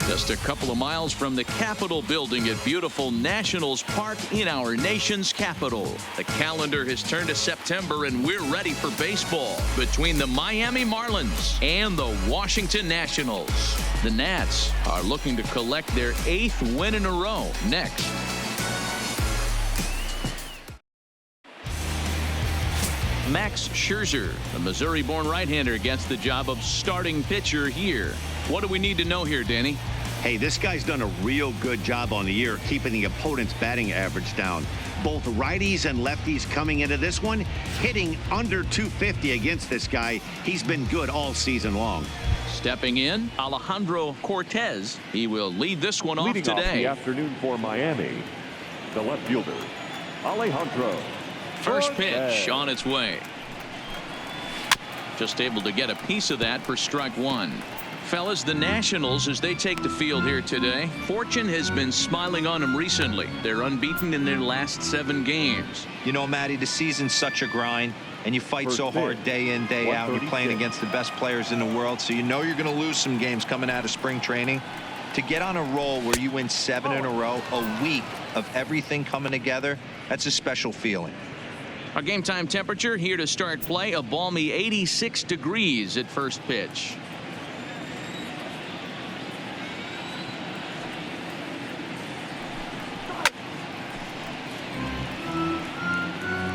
Just a couple of miles from the Capitol building at beautiful Nationals Park in our nation's capital. The calendar has turned to September and we're ready for baseball between the Miami Marlins and the Washington Nationals. The Nats are looking to collect their 8th win in a row next. Max Scherzer, the Missouri-born right-hander, gets the job of starting pitcher here. What do we need to know here, Danny? Hey, this guy's done a real good job on the year keeping the opponent's batting average down. Both righties and lefties coming into this one, hitting under 250 against this guy. He's been good all season long. Stepping in, Alejandro Cortez. He will lead this one off today. Leading off the afternoon for Miami, the left fielder, Alejandro. First pitch on its way. Just able to get a piece of that for strike one. Fellas, the Nationals, as they take the field here today, fortune has been smiling on them recently. They're unbeaten in their last 7 games. You know, Matty, the season's such a grind, and you fight so hard day in, day out. You're playing against the best players in the world, so you know you're going to lose some games coming out of spring training. To get on a roll where you win 7 in a row, a week of everything coming together, that's a special feeling. Our game time temperature here to start play, a balmy 86 degrees at first pitch.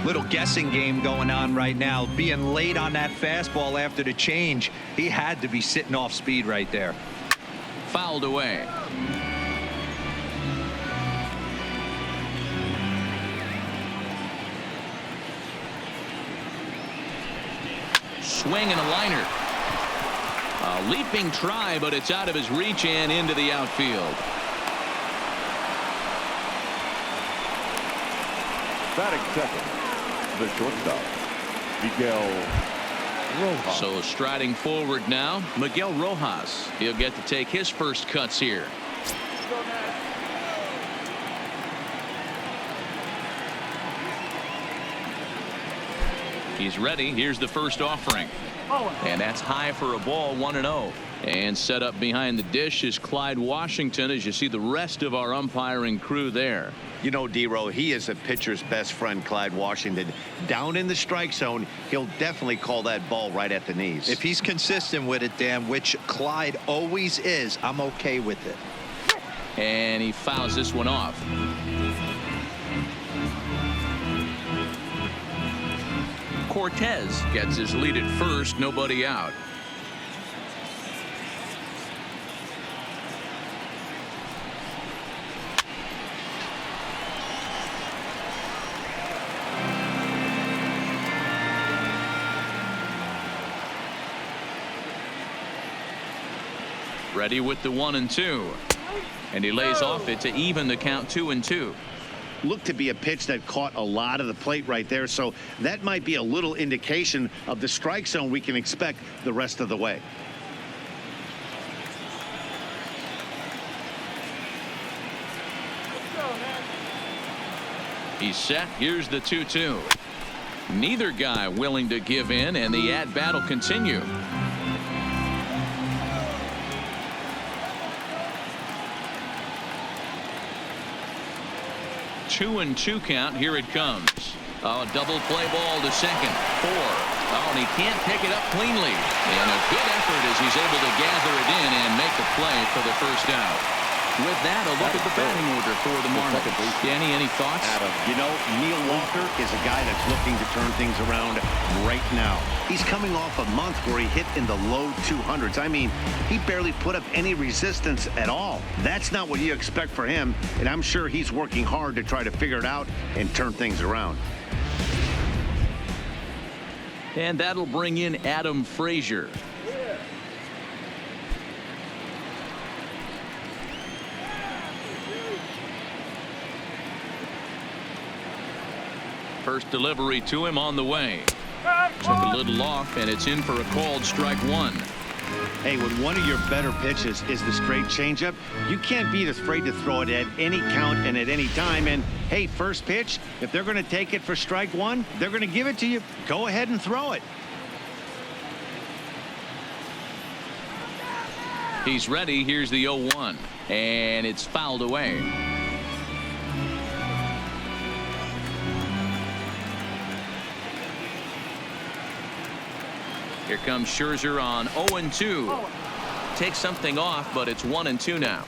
Little guessing game going on right now. Being late on that fastball after the change, he had to be sitting off speed right there. Fouled away. Swing and a liner. A leaping try, but it's out of his reach and into the outfield. Batting second, the shortstop, Miguel Rojas. So striding forward now, Miguel Rojas. He'll get to take his first cuts here. He's ready. Here's the first offering. And that's high for a ball, 1-0. And set up behind the dish is Clyde Washington, as you see the rest of our umpiring crew there. You know, D-Row, he is a pitcher's best friend, Clyde Washington. Down in the strike zone, he'll definitely call that ball right at the knees. If he's consistent with it, Dan, which Clyde always is, I'm okay with it. And he fouls this one off. Cortez gets his lead at first, nobody out. Ready with the 1-2. And he lays off it to even the count 2-2. Looked to be a pitch that caught a lot of the plate right there, so that might be a little indication of the strike zone we can expect the rest of the way. He's set. Here's the 2-2. Neither guy willing to give in, and the at-bat will continue. 2-2 count. Here it comes. Oh, double play ball to second. 4. Oh, and he can't pick it up cleanly. And a good effort as he's able to gather it in and make the play for the first out. With that, a look at the batting order for the Marlins. Danny, any thoughts? You know, Neil Walker is a guy that's looking to turn things around right now. He's coming off a month where he hit in the low 200s. I mean, he barely put up any resistance at all. That's not what you expect for him, and I'm sure he's working hard to try to figure it out and turn things around. And that'll bring in Adam Frazier. First delivery to him on the way. Took a little off, and it's in for a called strike 1. Hey, when one of your better pitches is the straight changeup, you can't be afraid to throw it at any count and at any time. And hey, first pitch, if they're going to take it for strike 1, they're going to give it to you. Go ahead and throw it. He's ready. Here's the 0-1, and it's fouled away. Here comes Scherzer on 0-2. Takes something off, but it's 1-2 now.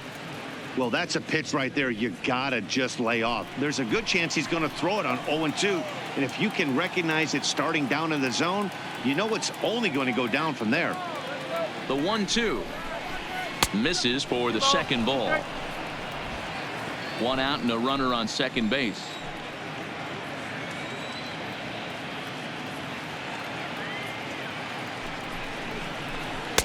Well, that's a pitch right there you gotta just lay off. There's a good chance he's going to throw it on 0-2, and if you can recognize it starting down in the zone, you know it's only going to go down from there. The 1-2 misses for the second ball. One out and a runner on second base.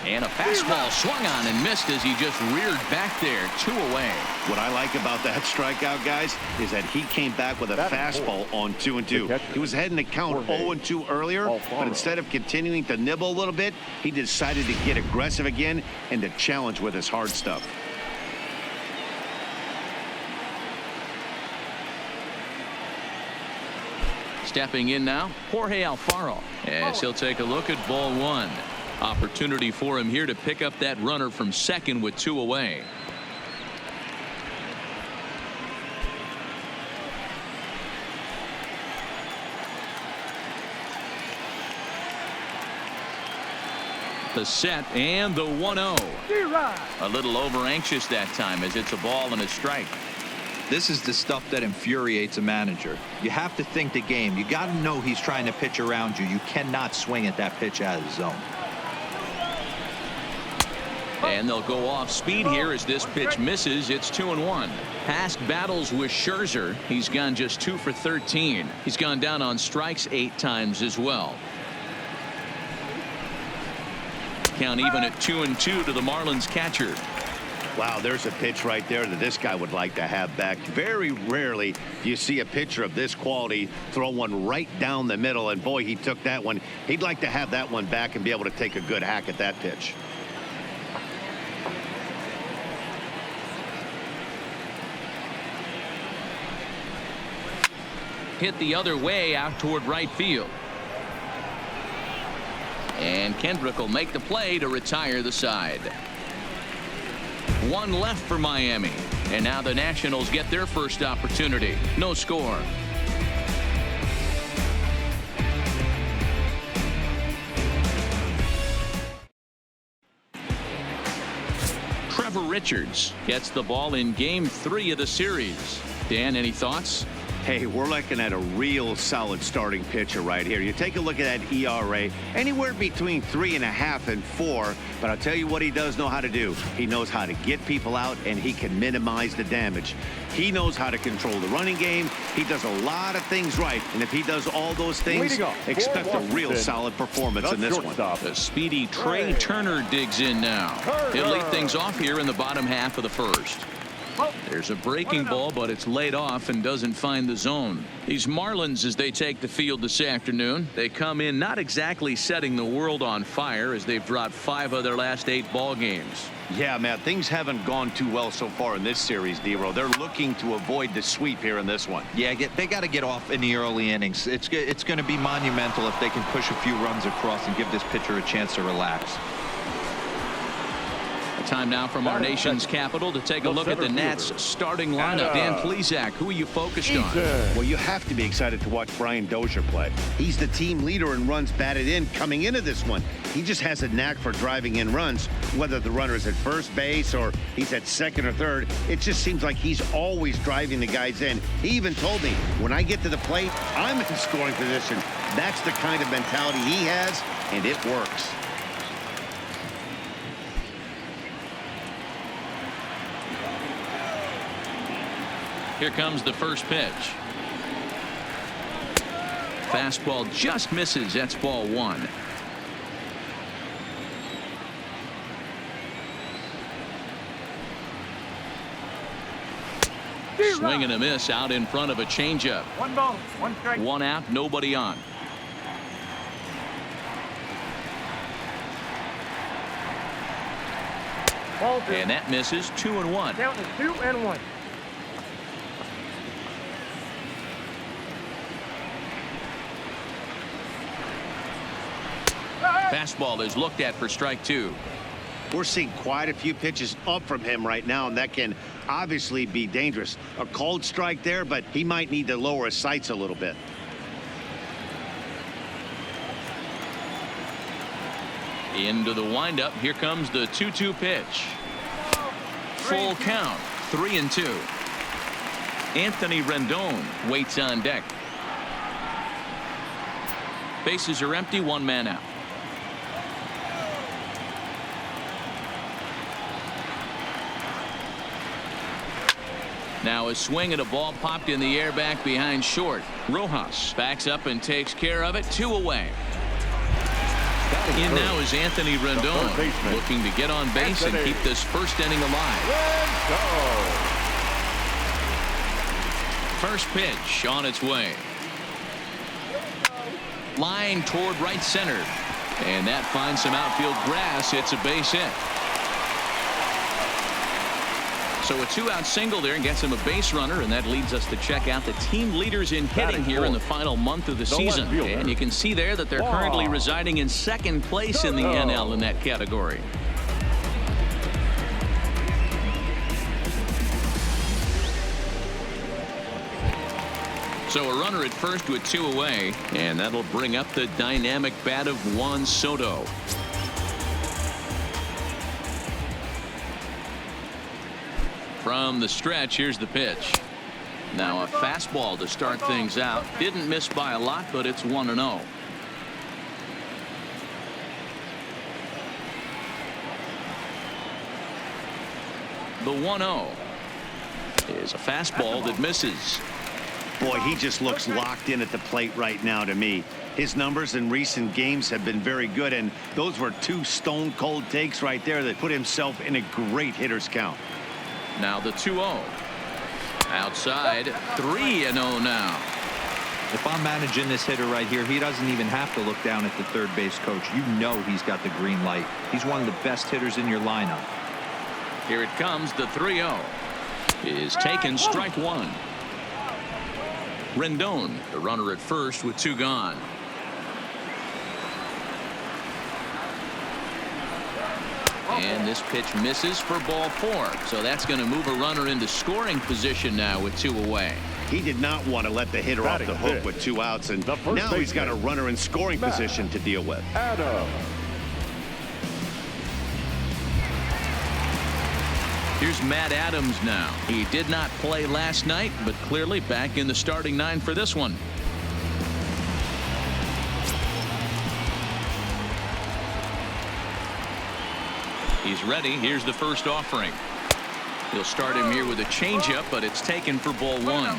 And a fastball swung on and missed as he just reared back there. 2 away. What I like about that strikeout, guys, is that he came back with a fastball on 2-2. He was heading to count 0-2 earlier, but instead of continuing to nibble a little bit, he decided to get aggressive again and to challenge with his hard stuff. Stepping in now, Jorge Alfaro, as he'll take a look at ball 1. Opportunity for him here to pick up that runner from second with 2 away. The set and the 1-0. A little over anxious that time as it's a ball and a strike. This is the stuff that infuriates a manager. You have to think the game. You got to know he's trying to pitch around you. You cannot swing at that pitch out of the zone. And they'll go off speed here as this pitch misses. It's 2-1. Past battles with Scherzer, he's gone just 2 for 13. He's gone down on strikes 8 times as well. Count even at 2-2 to the Marlins catcher. Wow, there's a pitch right there that this guy would like to have back. Very rarely do you see a pitcher of this quality throw one right down the middle, and boy, he took that one. He'd like to have that one back and be able to take a good hack at that pitch. Hit the other way out toward right field. And Kendrick will make the play to retire the side. 1 left for Miami. And now the Nationals get their first opportunity. No score. Trevor Richards gets the ball in game 3 of the series. Dan, any thoughts? Hey, we're looking at a real solid starting pitcher right here. You take a look at that ERA, anywhere between 3.5 and 4. But I'll tell you what he does know how to do. He knows how to get people out, and he can minimize the damage. He knows how to control the running game. He does a lot of things right. And if he does all those things, expect a real solid performance in this one. The speedy Trey Turner digs in now. He'll lead things off here in the bottom half of the first. There's a breaking ball, but it's laid off and doesn't find the zone. These Marlins, as they take the field this afternoon, they come in not exactly setting the world on fire as they've dropped 5 of their last 8 ball games. Yeah, Matt, things haven't gone too well so far in this series, D-Row. They're looking to avoid the sweep here in this one. Yeah, they got to get off in the early innings. It's going to be monumental if they can push a few runs across and give this pitcher a chance to relax. Time now from our nation's capital to take a look at the Nats starting lineup. Dan Plesac, who are you focused on? Well, you have to be excited to watch Brian Dozier play. He's the team leader in runs batted in coming into this one. He just has a knack for driving in runs, whether the runner is at first base or he's at second or third. It just seems like he's always driving the guys in. He even told me, when I get to the plate, I'm in scoring position. That's the kind of mentality he has, and it works. Here comes the first pitch. Fastball just misses. That's ball 1. Swing and a miss out in front of a changeup. 1 ball, 1 strike. 1 out, nobody on. And that misses. 2-1. Count is 2-1. Fastball is looked at for strike 2. We're seeing quite a few pitches up from him right now, and that can obviously be dangerous. A cold strike there, but he might need to lower his sights a little bit. Into the windup. Here comes the 2-2 pitch. Full count. 3-2. Anthony Rendon waits on deck. Bases are empty. One man out. Now a swing at a ball popped in the air back behind short. Rojas backs up and takes care of it. 2 away. In now is Anthony Rendon, looking to get on base and keep this first inning alive. First pitch on its way. Line toward right center. And that finds some outfield grass. It's a base hit. So a 2-out single there and gets him a base runner, and that leads us to check out the team leaders in hitting here in the final month of the season. And you can see there that they're currently residing in second place in the NL in that category. So a runner at first with 2 away, and that'll bring up the dynamic bat of Juan Soto. From the stretch, here's the pitch. Now a fastball to start things out. Didn't miss by a lot, but it's 1-0. The 1-0 is a fastball that misses. Boy, he just looks locked in at the plate right now to me. His numbers in recent games have been very good, and those were 2 stone-cold takes right there that put himself in a great hitter's count. Now the 2-0. Outside. 3-0 now. If I'm managing this hitter right here, he doesn't even have to look down at the third base coach. You know he's got the green light. He's one of the best hitters in your lineup. Here it comes. The 3-0 is taken. Strike 1. Rendon, the runner at first with 2 gone. And this pitch misses for ball 4. So that's going to move a runner into scoring position now with 2 away. He did not want to let the hitter off the hook with 2 outs, and now he's got a runner in scoring position to deal with. Here's Matt Adams now. He did not play last night, but clearly back in the starting 9 for this one. He's ready. Here's the first offering. He'll start him here with a changeup, but it's taken for ball 1.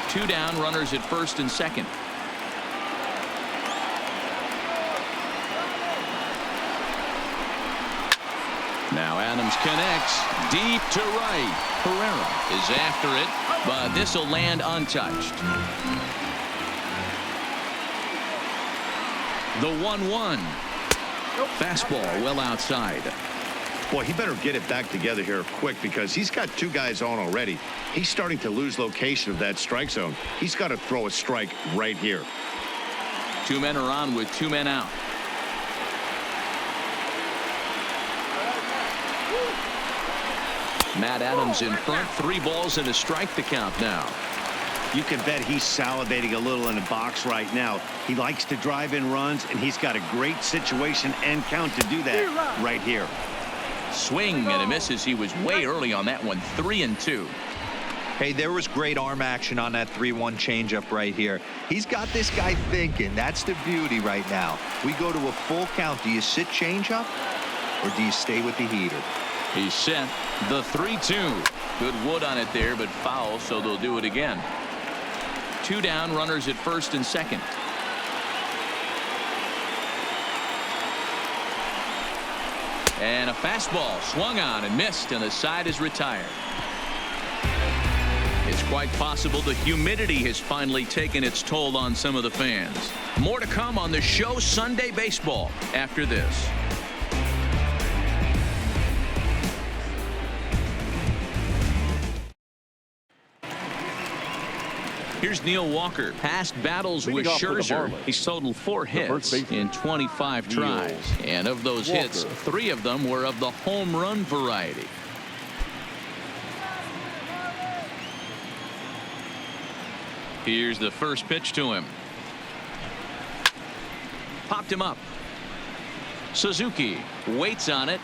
2 down, runners at first and second. Now Adams connects deep to right. Herrera is after it, but this will land untouched. The 1-1. Fastball well outside. Boy, he better get it back together here quick, because he's got 2 guys on already. He's starting to lose location of that strike zone. He's got to throw a strike right here. 2 men are on with 2 men out. Matt Adams in front. 3 balls and a strike to count now. You can bet he's salivating a little in the box right now. He likes to drive in runs, and he's got a great situation and count to do that right here. Swing and a miss as he was way early on that one. 3-2. Hey, there was great arm action on that 3-1 changeup right here. He's got this guy thinking. That's the beauty right now. We go to a full count. Do you sit changeup, or do you stay with the heater? He's set. The 3-2. Good wood on it there, but foul, so they'll do it again. 2 down, runners at first and second. And a fastball swung on and missed, and the side is retired. It's quite possible the humidity has finally taken its toll on some of the fans. More to come on the show Sunday Baseball after this. Here's Neil Walker. Past battles with Leading off for the Scherzer. Marlins, He's totaled 4 hits baseman, in 25 tries. And of those hits, 3 of them were of the home run variety. Here's the first pitch to him. Popped him up. Suzuki waits on it.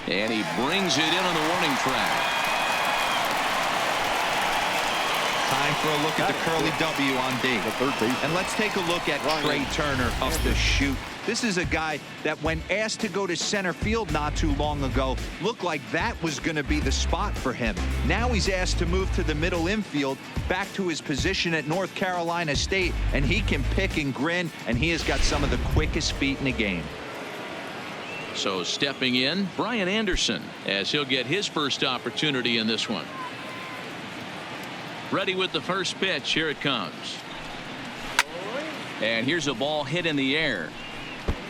And he brings it in on the warning track. Time for a look at the curly W on D. And let's take a look at Trey Turner up the chute. This is a guy that when asked to go to center field not too long ago, looked like that was going to be the spot for him. Now he's asked to move to the middle infield, back to his position at North Carolina State, and he can pick and grin, and he has got some of the quickest feet in the game. So stepping in, Brian Anderson, as he'll get his first opportunity in this one. Ready with the first pitch. Here it comes. And here's a ball hit in the air.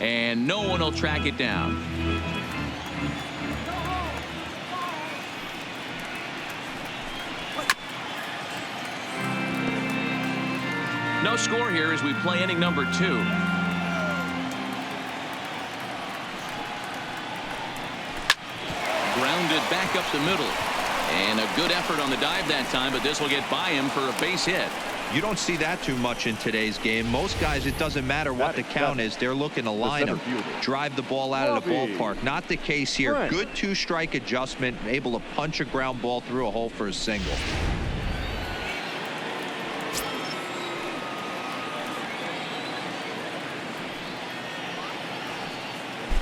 And no one will track it down. No score here as we play inning number 2. Grounded back up the middle. And a good effort on the dive that time, but this will get by him for a base hit. You don't see that too much in today's game. Most guys, it doesn't matter what the count is. They're looking to line them, drive the ball out of the ballpark. Not the case here. Good 2-strike adjustment, able to punch a ground ball through a hole for a single.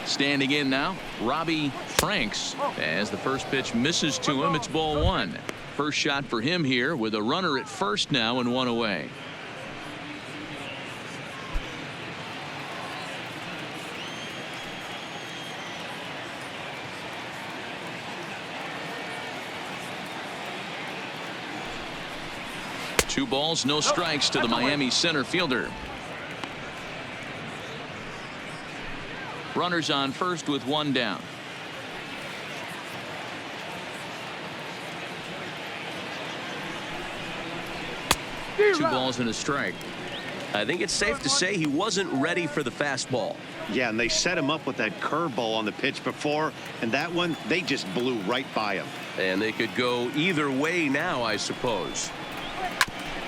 Standing in now, Robbie Franks. As the first pitch misses to him, it's ball 1. First shot for him here with a runner at first now and 1 away. Two balls, no strikes to the Miami center fielder. Runners on first with 1 down. Two balls and a strike. I think it's safe to say he wasn't ready for the fastball. Yeah, and they set him up with that curveball on the pitch before, and that one, they just blew right by him. And they could go either way now, I suppose.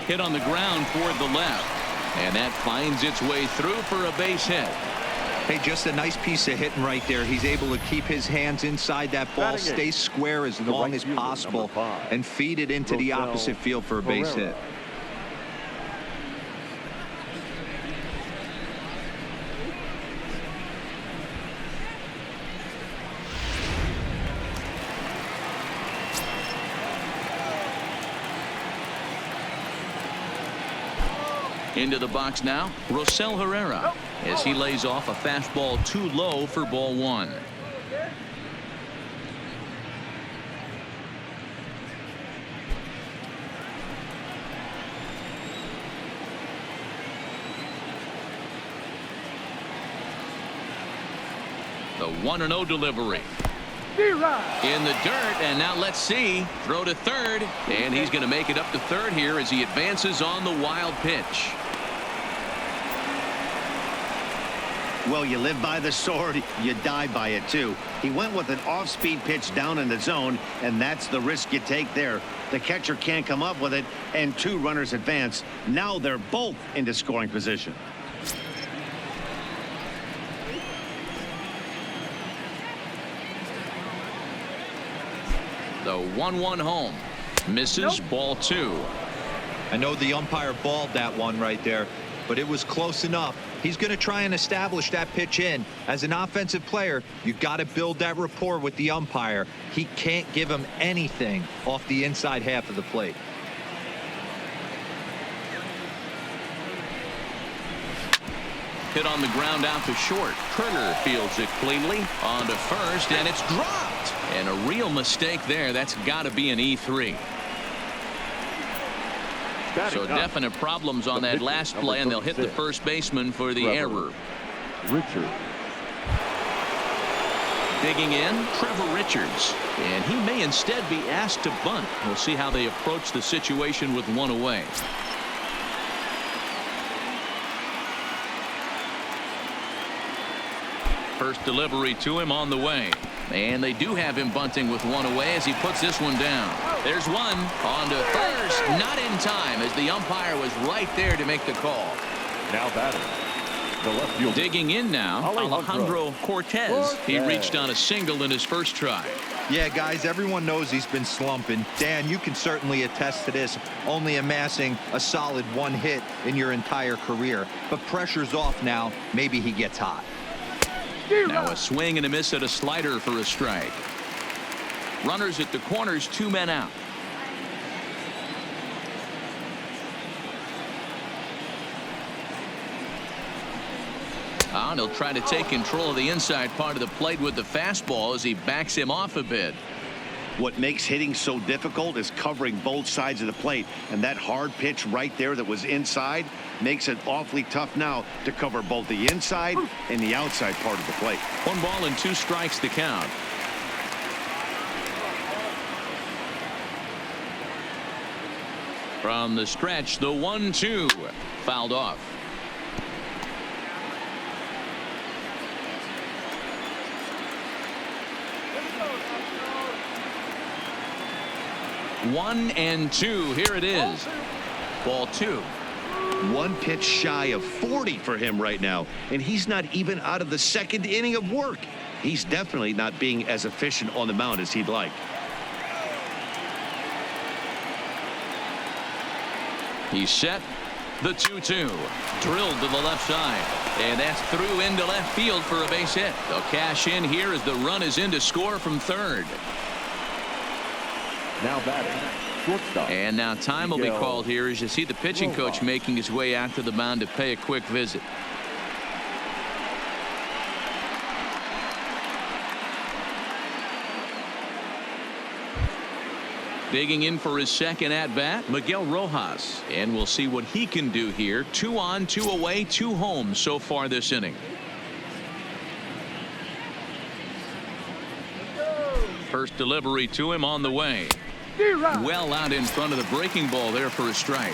Hit on the ground toward the left. And that finds its way through for a base hit. Hey, just a nice piece of hitting right there. He's able to keep his hands inside that ball, stay square as long as possible, and feed it into the opposite field for a base hit. Into the box now, Rosell Herrera, as he lays off a fastball too low for ball 1. The 1-0 delivery. In the dirt, and now let's see. Throw to third, and he's going to make it up to third here as he advances on the wild pitch. Well, you live by the sword, you die by it too. He went with an off-speed pitch down in the zone, and that's the risk you take there. The catcher can't come up with it, and 2 runners advance. Now they're both into scoring position. The 1-1 home. Misses. Ball 2. I know the umpire balled that one right there, but it was close enough. He's going to try and establish that pitch in. As an offensive player, you got to build that rapport with the umpire. He can't give him anything off the inside half of the plate. Hit on the ground out to short. Turner fields it cleanly on to first, and it's dropped. And a real mistake there. That's got to be an E3. So definite problems on that last play, and they'll hit the first baseman for the error. Richard. Digging in, Trevor Richards. And he may instead be asked to bunt. We'll see how they approach the situation with one away. First delivery to him on the way. And they do have him bunting with one away as he puts this one down. There's one on to first. Not in time as the umpire was right there to make the call. Now batting, the left fielder. Digging in now, Alejandro Cortez. He reached on a single in his first try. Yeah, guys, everyone knows he's been slumping. Dan, you can certainly attest to this, only amassing a solid one hit in your entire career. But pressure's off now. Maybe he gets hot. Now a swing and a miss at a slider for a strike. Runners at the corners, 2 men out. And he'll try to take control of the inside part of the plate with the fastball as he backs him off a bit. What makes hitting so difficult is covering both sides of the plate, and that hard pitch right there that was inside makes it awfully tough now to cover both the inside and the outside part of the plate. 1 ball and 2 strikes to count. From the stretch, the 1-2 fouled off. One and 2. Here it is. Ball 2. One pitch shy of 40 for him right now, and he's not even out of the second inning of work. He's definitely not being as efficient on the mound as he'd like. He's set. The 2-2 drilled to the left side, and that's through into left field for a base hit. They'll cash in here as the run is in to score from third. Now batting, shortstop. And now time will be called here as you see the pitching coach making his way out to the mound to pay a quick visit. Digging in for his second at-bat, Miguel Rojas. And we'll see what he can do here. 2 on, 2 away, 2 home so far this inning. First delivery to him on the way. Well out in front of the breaking ball there for a strike.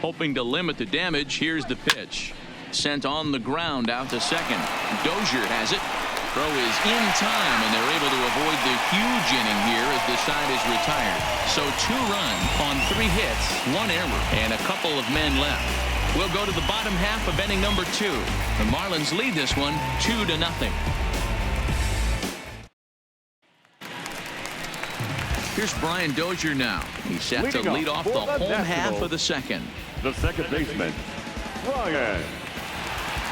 Hoping to limit the damage. Here's the pitch. Sent on the ground out to second. Dozier has it. Throw is in time, and they're able to avoid the huge inning here as the side is retired. So 2 runs on 3 hits, 1 error, and a couple of men left. We'll go to the bottom half of inning number 2. The Marlins lead this one 2-0. Here's Brian Dozier now. He's set to lead off the home half of the second. The second baseman, Brian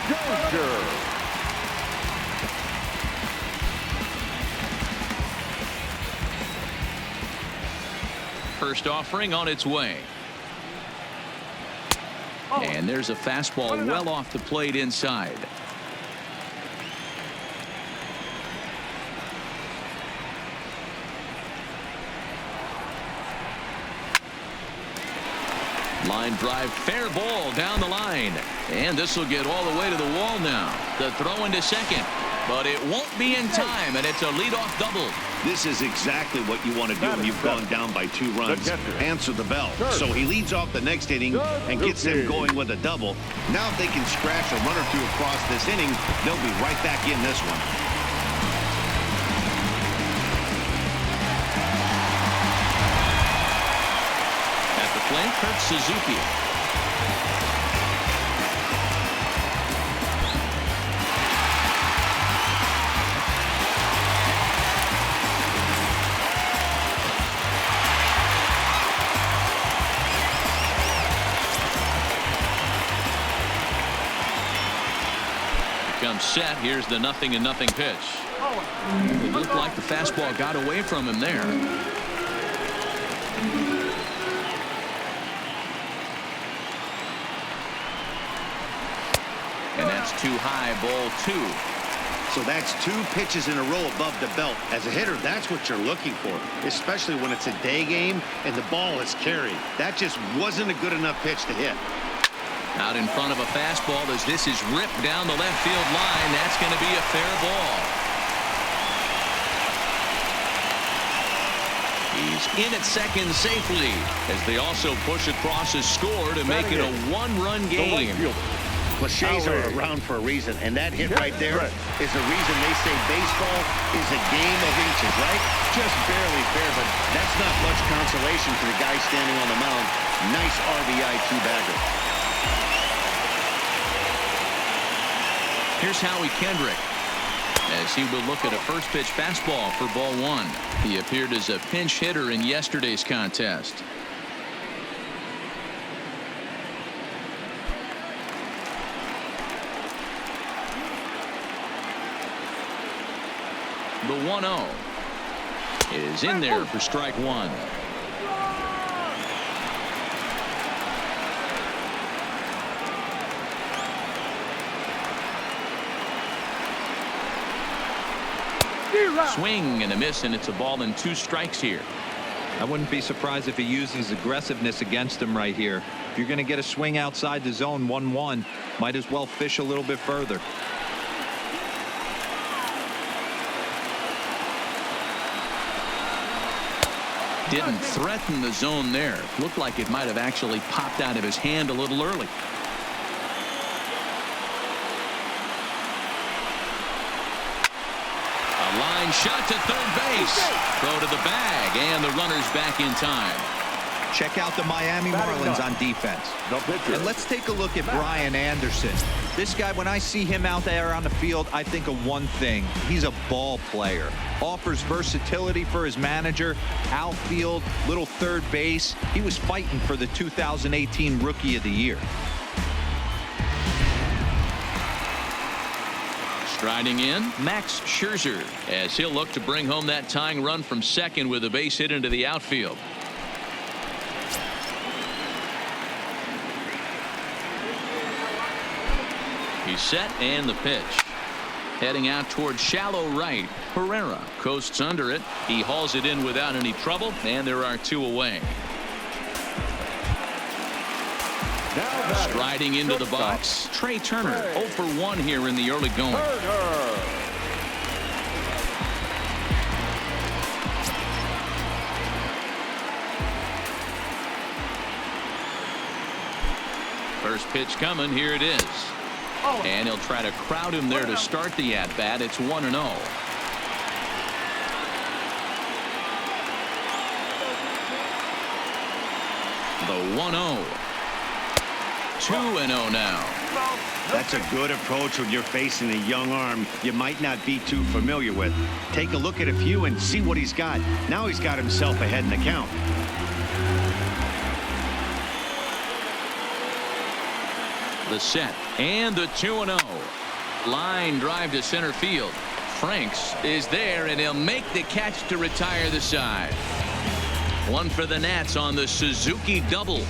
Dozier. First offering on its way. And there's a fastball well off the plate inside. Line drive, fair ball down the line. And this will get all the way to the wall now. The throw into second. But it won't be in time, and it's a leadoff double. This is exactly what you want to do when you've gone down by 2 runs. Answer the bell. So he leads off the next inning and gets them going with a double. Now if they can scratch a run or 2 across this inning, they'll be right back in this one. At the plate, Kurt Suzuki. Set. Here's the 0-0 pitch. It looked like the fastball got away from him there. And that's too high, ball 2. So that's 2 pitches in a row above the belt. As a hitter, that's what you're looking for, especially when it's a day game and the ball is carried. That just wasn't a good enough pitch to hit. Out in front of a fastball as this is ripped down the left field line. That's going to be a fair ball. He's in at second safely as they also push across a score to make it a 1-run game. Cliches are around for a reason, and that hit right there is the reason they say baseball is a game of inches, right? Just barely fair, but that's not much consolation for the guy standing on the mound. Nice RBI two-bagger. Here's Howie Kendrick as he will look at a first pitch fastball for ball 1. He appeared as a pinch hitter in yesterday's contest. The 1-0 is in there for strike 1. Swing and a miss, and it's a ball and 2 strikes here. I wouldn't be surprised if he uses aggressiveness against him right here. If you're going to get a swing outside the zone 1-1, might as well fish a little bit further. Didn't threaten the zone there. Looked like it might have actually popped out of his hand a little early. A line shot to third base. Throw to the bag, and the runner's back in time. Check out the Miami Marlins on defense. And let's take a look at Brian Anderson. This guy, when I see him out there on the field, I think of one thing. He's a ball player. Offers versatility for his manager. Outfield, little third base. He was fighting for the 2018 Rookie of the Year. Striding in, Max Scherzer, as he'll look to bring home that tying run from second with a base hit into the outfield. He's set, and the pitch. Heading out towards shallow right. Herrera coasts under it. He hauls it in without any trouble, and there are 2 away. Striding into the box, Trey Turner, 0 for 1 here in the early going. First pitch coming, here it is. And he'll try to crowd him there to start the at-bat. It's 1-0. The 1-0. 2-0 now. That's a good approach when you're facing a young arm you might not be too familiar with. Take a look at a few and see what he's got. Now he's got himself ahead in the count. The set and the 2-0. Line drive to center field. Franks is there, and he'll make the catch to retire the side. 1 for the Nats on the Suzuki double.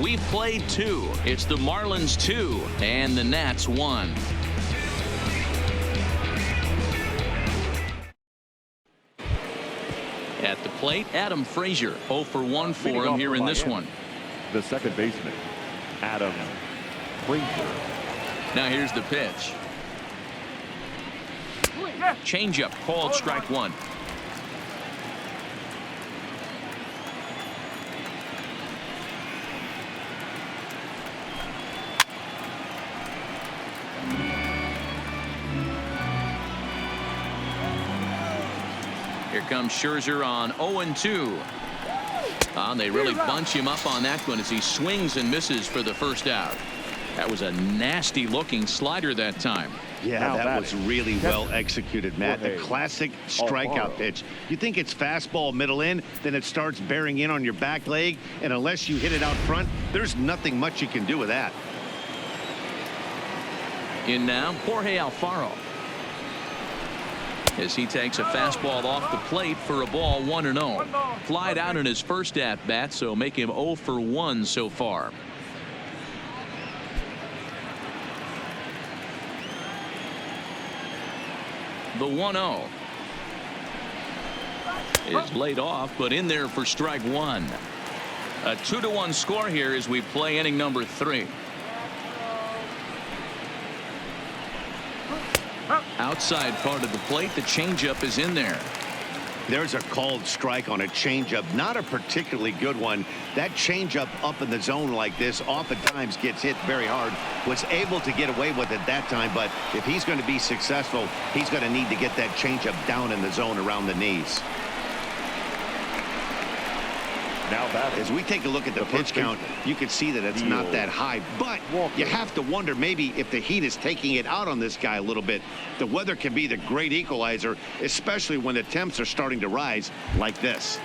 We've played 2. It's the Marlins 2 and the Nats 1. At the plate, Adam Frazier, 0 for 1 for him here in this one. The second baseman, Adam Frazier. Now here's the pitch. Changeup called strike 1. Here comes Scherzer on 0-2. They really bunch him up on that one as he swings and misses for the first out. That was a nasty looking slider that time. Yeah, that was really well executed, Matt. The classic strikeout pitch. You think it's fastball middle in, then it starts bearing in on your back leg, and unless you hit it out front, there's nothing much you can do with that. In now, Jorge Alfaro. As he takes a fastball off the plate for a ball, 1-0. Flied out in his first at-bat, so make him 0 for 1 so far. The 1-0 is laid off, but in there for strike one. A 2-1 score here as we play inning number 3. Outside part of the plate, the changeup is in there. There's a called strike on a changeup, not a particularly good one. That changeup up in the zone like this oftentimes gets hit very hard. Was able to get away with it that time, but if he's going to be successful, he's going to need to get that changeup down in the zone around the knees. Now batting. As we take a look at the pitch count, you can see that it's not that high, but you have to wonder maybe if the heat is taking it out on this guy a little bit. The weather can be the great equalizer, especially when the temps are starting to rise like this.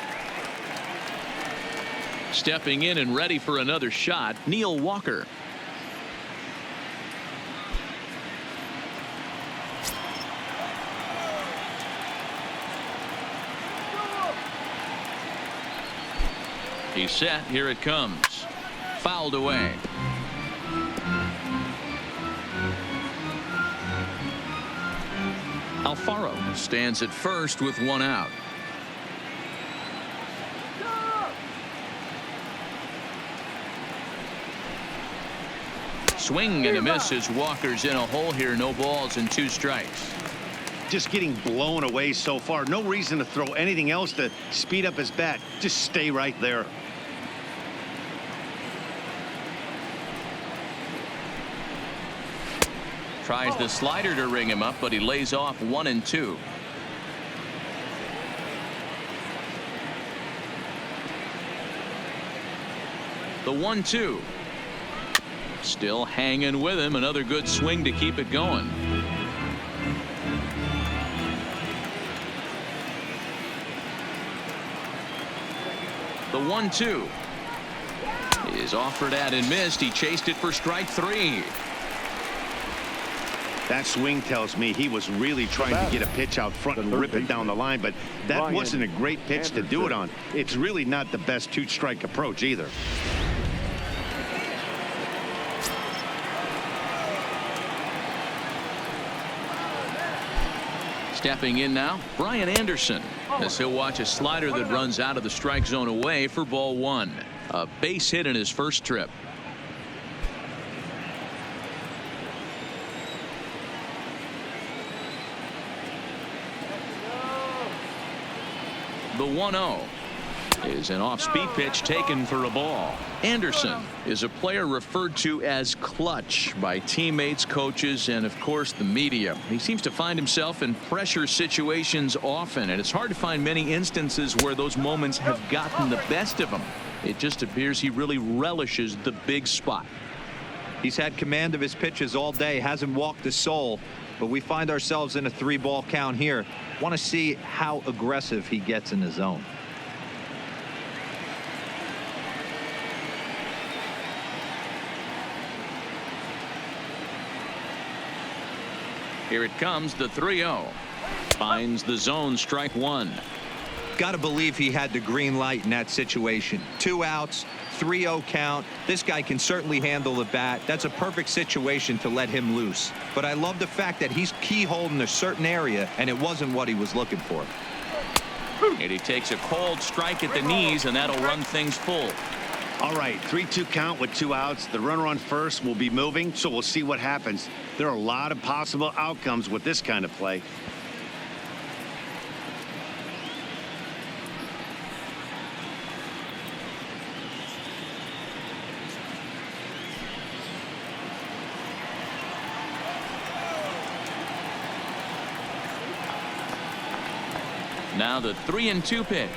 Stepping in and ready for another shot, Neil Walker. He's set. Here it comes. Fouled away. Alfaro stands at first with one out. Swing and a miss as Walker's in a hole here. No balls and 2 strikes. Just getting blown away so far. No reason to throw anything else to speed up his bat. Just stay right there. Tries the slider to ring him up, but he lays off 1-2. The 1-2. Still hanging with him. Another good swing to keep it going. The 1-2 is offered at and missed. He chased it for strike 3. That swing tells me he was really trying to get a pitch out front and rip it down the line, but that wasn't a great pitch to do it on. It's really not the best 2-strike approach either. Stepping in now, Brian Anderson, as he'll watch a slider that runs out of the strike zone away for ball 1. A base hit in his first trip. The 1-0 is an off-speed pitch taken for a ball. Anderson is a player referred to as clutch by teammates, coaches, and of course the media. He seems to find himself in pressure situations often, and it's hard to find many instances where those moments have gotten the best of him. It just appears he really relishes the big spot. He's had command of his pitches all day, hasn't walked a soul, but we find ourselves in a 3-ball count here. Want to see how aggressive he gets in the zone. Here it comes, the 3-0. Finds the zone, strike 1. Got to believe he had the green light in that situation. 2 outs, 3-0 count. This guy can certainly handle the bat. That's a perfect situation to let him loose. But I love the fact that he's keyholed in a certain area, and it wasn't what he was looking for. And he takes a cold strike at the knees, and that'll run things full. All right, 3-2 count with 2 outs. The runner on first will be moving, so we'll see what happens. There are a lot of possible outcomes with this kind of play. Now the 3-2 pitch.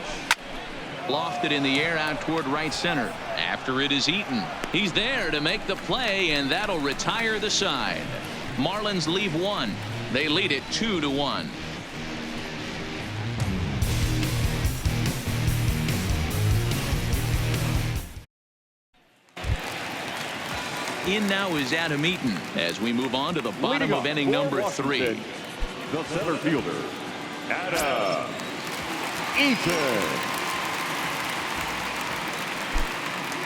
Lofted in the air out toward right center. After it is Eaton. He's there to make the play, and that'll retire the side. Marlins leave 1. They lead it 2-1. In now is Adam Eaton as we move on to the bottom of inning number 3. The center fielder, Adam Eaton.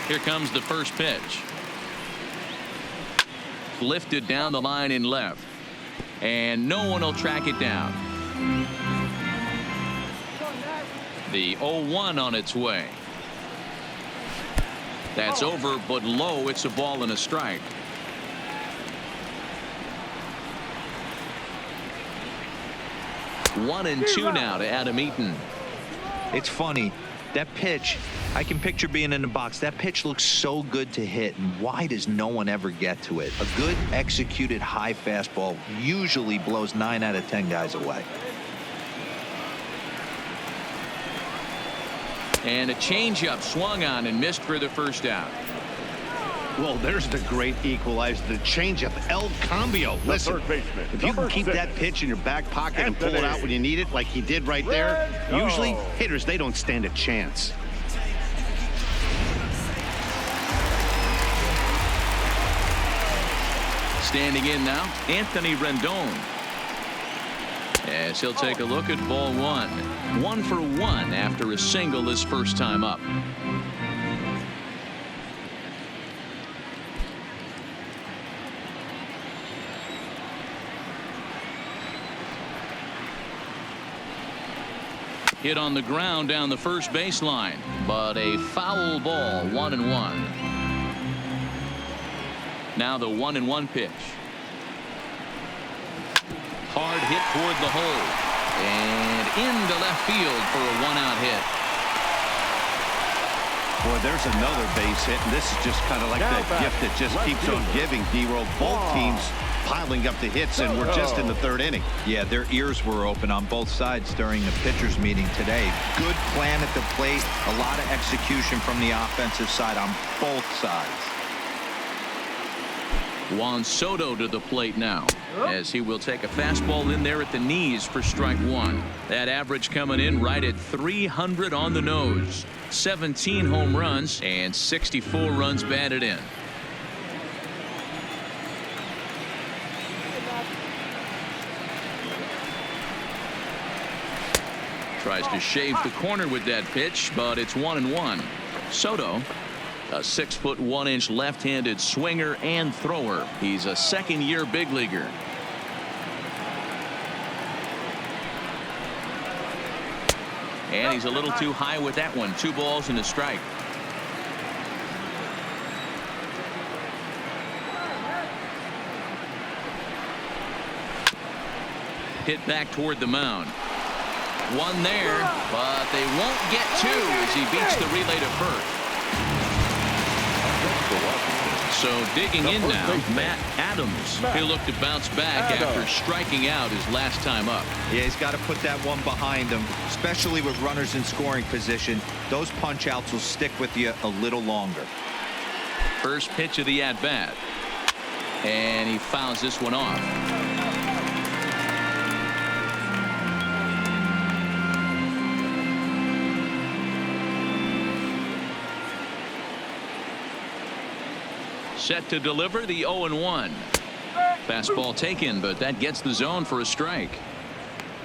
Here comes the first pitch. Lifted down the line in left. And no one will track it down. The 0-1 on its way. That's over, but low. It's a ball and a strike. One and two now to Adam Eaton. It's funny. That pitch, I can picture being in the box. That pitch looks so good to hit, and why does no one ever get to it? A good executed high fastball usually blows 9 out of 10 guys away. And a changeup swung on and missed for the first out. Well, there's the great equalizer, the changeup, El Cambio. Listen, if you can keep that pitch in your back pocket and pull it out when you need it, like he did right there, usually hitters, they don't stand a chance. Standing in now, Anthony Rendon. As he'll take a look at ball one. 1 for 1 after a single his first time up. Hit on the ground down the first baseline, but a foul ball. 1-1. Now the 1-1 pitch. Hard hit toward the hole and into left field for a 1-out hit. Boy, there's another base hit, and this is just kind of like that gift that just keeps on giving, D-Roll. Both teams piling up the hits, and we're just in the 3rd inning. Yeah, their ears were open on both sides during the pitchers meeting today. Good plan at the plate, a lot of execution from the offensive side on both sides. Juan Soto to the plate now, as he will take a fastball in there at the knees for strike 1. That average coming in right at 300 on the nose. 17 home runs and 64 runs batted in. Tries to shave the corner with that pitch, but it's 1-1. Soto, a 6'1" left-handed swinger and thrower. He's a second-year big leaguer. And he's a little too high with that one. 2 balls and a strike. Hit back toward the mound. One there, but they won't get 2 as he beats the relay to first. So digging in now, Matt Adams. He'll look to bounce back after striking out his last time up. Yeah, he's got to put that one behind him, especially with runners in scoring position. Those punch outs will stick with you a little longer. First pitch of the at-bat. And he fouls this one off. Set to deliver the 0-1. Fastball taken, but that gets the zone for a strike.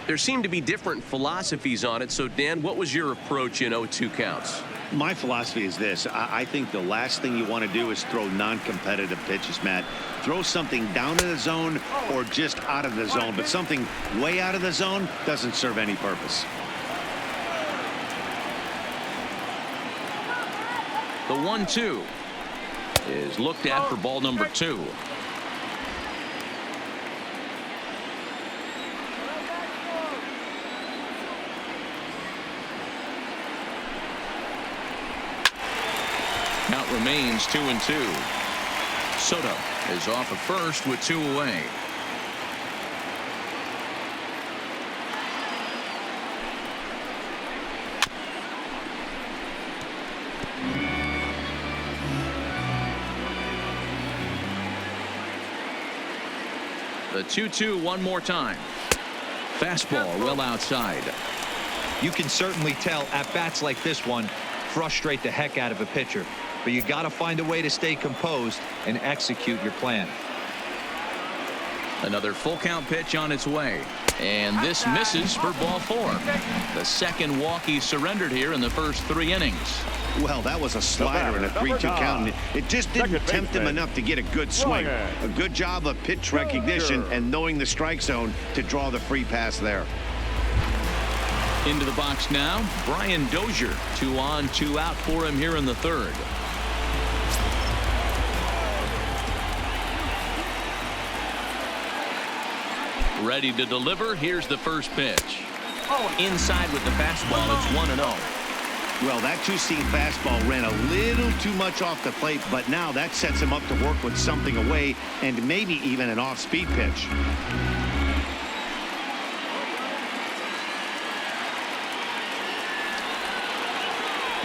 There seem to be different philosophies on it. So, Dan, what was your approach in 0-2 counts? My philosophy is this. I think the last thing you want to do is throw non-competitive pitches, Matt. Throw something down in the zone or just out of the zone, but something way out of the zone doesn't serve any purpose. The 1-2 is looked at for ball number 2. Count remains 2-2. Soto is off at first with 2 away. The 2-2 one more time. Fastball well outside. You can certainly tell at bats like this one frustrate the heck out of a pitcher, but you got to find a way to stay composed and execute your plan. Another full count pitch on its way, and this misses for ball 4. The second walk he surrendered here in the first 3 innings. Well, that was a slider and a 3-2 count, and it just didn't tempt him enough to get a good swing. A good job of pitch recognition and knowing the strike zone to draw the free pass there. Into the box now, Brian Dozier. 2 on, 2 out for him here in the third. Ready to deliver. Here's the first pitch. Inside with the fastball. It's 1-0. Well, that two-seam fastball ran a little too much off the plate, but now that sets him up to work with something away and maybe even an off-speed pitch.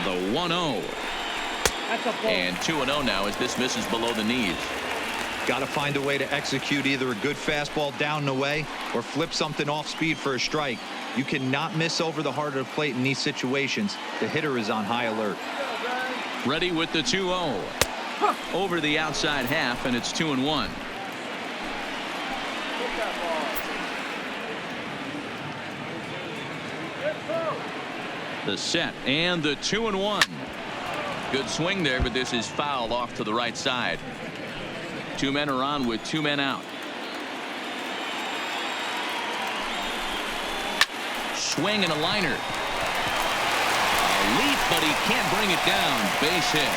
The 1-0. And 2-0 now as this misses below the knees. Got to find a way to execute either a good fastball down and away or flip something off speed for a strike. You cannot miss over the heart of the plate in these situations. The hitter is on high alert. Ready with the 2-0. Over the outside half, and it's 2-1. The set and the 2-1. Good swing there, but this is foul off to the right side. 2 men are on with 2 men out. Swing and a liner. A leap, but he can't bring it down. Base hit.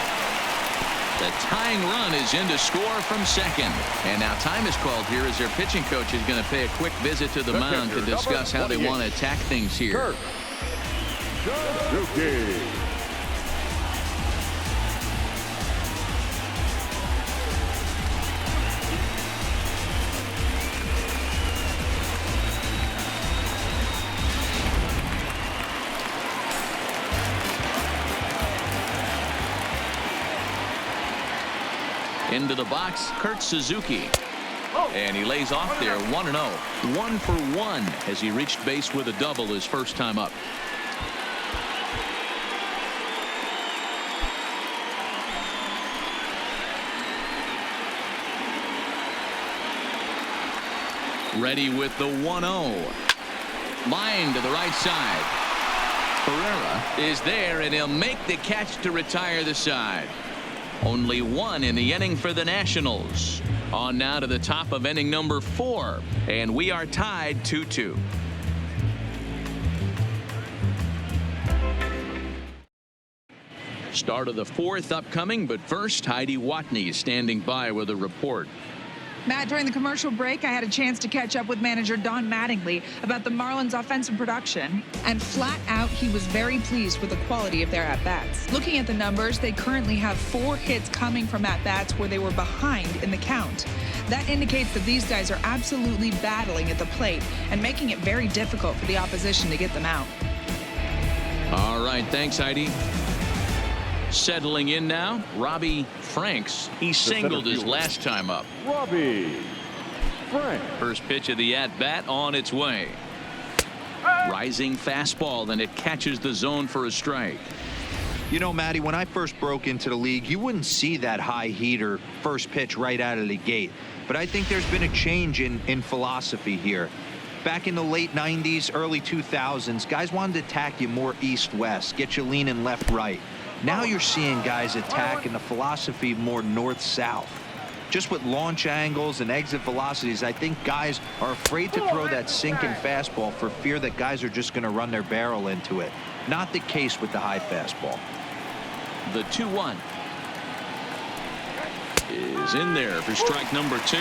The tying run is in to score from second. And now time is called here as their pitching coach is going to pay a quick visit to the mound to discuss how they want to attack things here. Into the box, Kurt Suzuki. And he lays off there, 1-0. 1 for 1 as he reached base with a double his first time up. Ready with the 1-0. Line to the right side. Herrera is there, and he'll make the catch to retire the side. Only 1 in the inning for the Nationals. On now to the top of inning number 4, and we are tied 2-2. Start of the 4th upcoming, but first Heidi Watney standing by with a report. Matt, during the commercial break, I had a chance to catch up with manager Don Mattingly about the Marlins' offensive production, and flat out, he was very pleased with the quality of their at-bats. Looking at the numbers, they currently have 4 hits coming from at-bats where they were behind in the count. That indicates that these guys are absolutely battling at the plate and making it very difficult for the opposition to get them out. All right, thanks, Heidi. Settling in now, Robbie Franks. He singled his last time up. Robbie Franks. First pitch of the at-bat on its way. Rising fastball, and it catches the zone for a strike. You know, Matty, when I first broke into the league, you wouldn't see that high heater first pitch right out of the gate. But I think there's been a change in philosophy here. Back in the late 90s, early 2000s, guys wanted to attack you more east-west, get you leaning left-right. Now you're seeing guys attack in the philosophy more north-south. Just with launch angles and exit velocities, I think guys are afraid to throw that sinking fastball for fear that guys are just going to run their barrel into it. Not the case with the high fastball. The 2-1 is in there for strike number 2.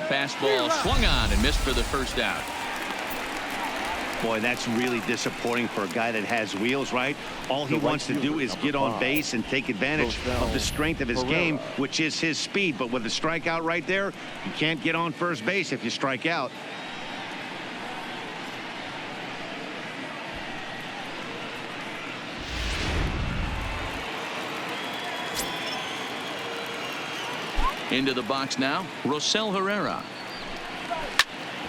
Fastball swung on and missed for the first out. Boy, that's really disappointing for a guy that has wheels, right? All he wants to do is get on base and take advantage of the strength of his game, which is his speed. But with a strikeout right there, you can't get on first base if you strike out. Into the box now, Rosell Herrera.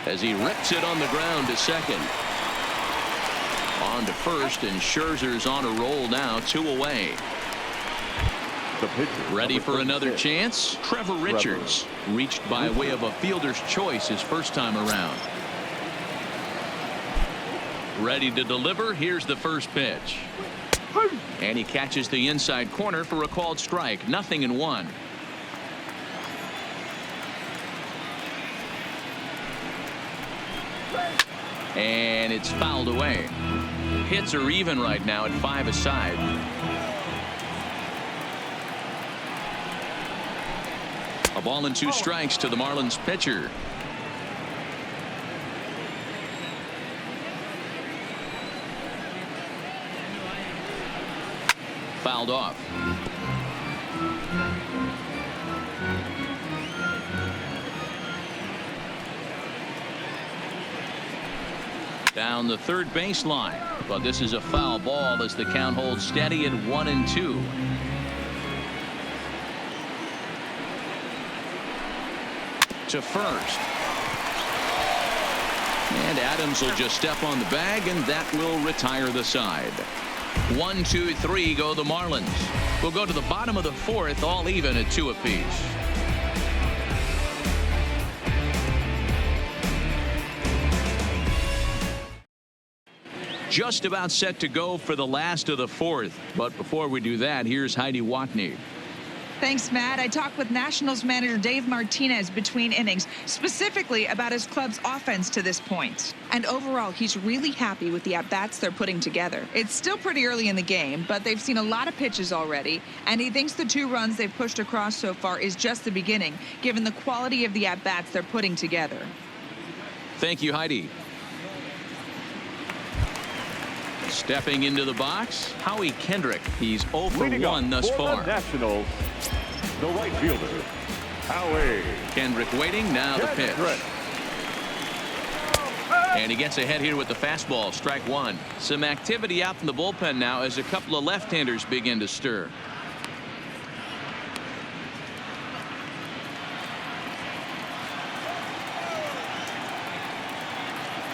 As he rips it on the ground to second. On to first, and Scherzer's on a roll now, 2 away. Ready for another chance? Trevor Richards reached by way of a fielder's choice his first time around. Ready to deliver. Here's the first pitch. And he catches the inside corner for a called strike. 0-1. And it's fouled away. Hits are even right now at 5 aside. A ball and 2 strikes to the Marlins pitcher. Fouled off. Down the third baseline, but this is a foul ball as the count holds steady at 1-2. To first. And Adams will just step on the bag, and that will retire the side. 1, 2, 3 go the Marlins. We'll go to the bottom of the 4th, all even at 2 apiece. Just about set to go for the last of the 4th. But before we do that, here's Heidi Watney. Thanks, Matt. I talked with Nationals manager Dave Martinez between innings, specifically about his club's offense to this point. And overall, he's really happy with the at-bats they're putting together. It's still pretty early in the game, but they've seen a lot of pitches already, and he thinks the 2 runs they've pushed across so far is just the beginning, given the quality of the at-bats they're putting together. Thank you, Heidi. Stepping into the box, Howie Kendrick. He's 0 for 1 thus far. The Nationals, the right fielder, Howie Kendrick waiting. Now the pitch. And he gets ahead here with the fastball. Strike 1. Some activity out in the bullpen now as a couple of left-handers begin to stir.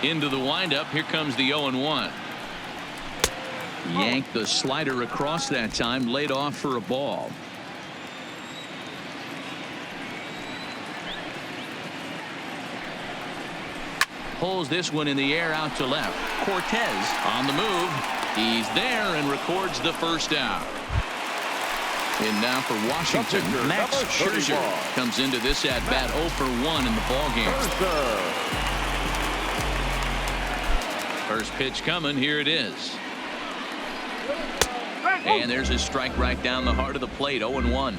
Into the windup. Here comes the 0-1. Yanked the slider across that time, laid off for a ball. Pulls this one in the air out to left. Cortez on the move. He's there and records the first out. And now for Washington, Max Scherzer comes into this at bat 0 for 1 in the ball game. First pitch coming. Here it is. And there's his strike right down the heart of the plate. 0-1.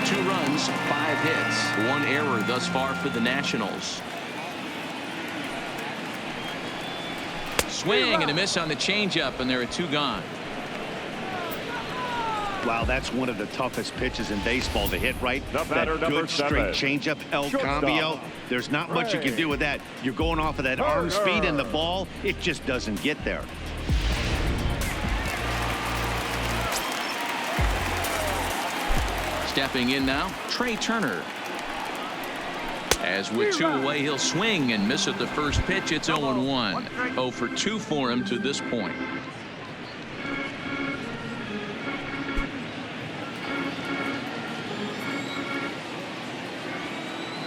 Two runs, 5 hits, 1 error thus far for the Nationals. Swing and a miss on the changeup, and there are 2 gone. Wow, that's one of the toughest pitches in baseball to hit right. The batter, that good straight 7. changeup, El Cambio. There's not much you can do with that. You're going off of that arm speed, and the ball, it just doesn't get there. Stepping in now, Trey Turner. As with 2 away, he'll swing and miss at the first pitch. It's 0-1. 0 for 2 for him to this point.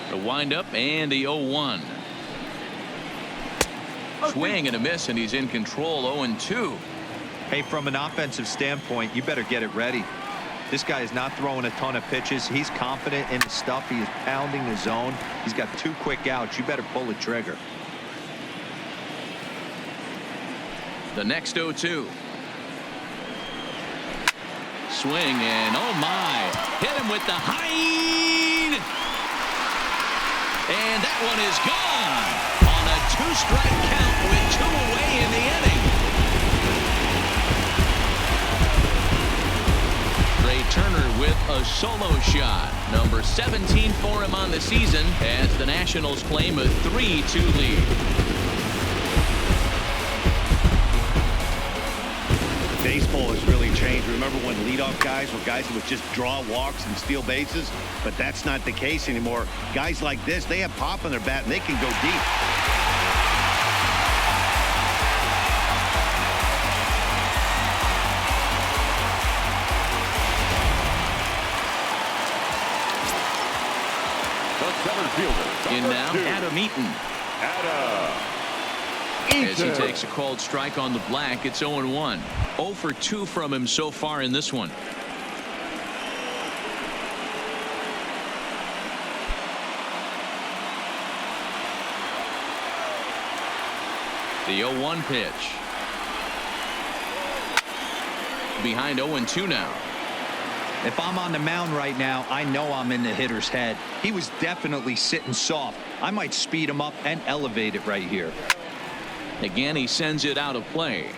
The windup and the 0-1. Swing and a miss, and he's in control. 0-2. Hey, from an offensive standpoint, you better get it ready. This guy is not throwing a ton of pitches. He's confident in his stuff. He is pounding the zone. He's got 2 quick outs. You better pull the trigger. The next 0-2. Swing and oh my. Hit him with the height. And that one is gone on a 2-strike count with 2 away in the inning. Trey Turner with a solo shot. Number 17 for him on the season as the Nationals claim a 3-2 lead. Baseball has really changed. Remember when leadoff guys were guys who would just draw walks and steal bases? But that's not the case anymore. Guys like this, they have pop in their bat and they can go deep. The center fielder. In now, Adam Eaton. Adam as he takes a called strike on the black. It's 0-1. 0 for 2 from him so far in this one. The 0-1 pitch. Behind 0-2 now. If I'm on the mound right now, I know I'm in the hitter's head. He was definitely sitting soft. I might speed him up and elevate it right here. Again, he sends it out of play.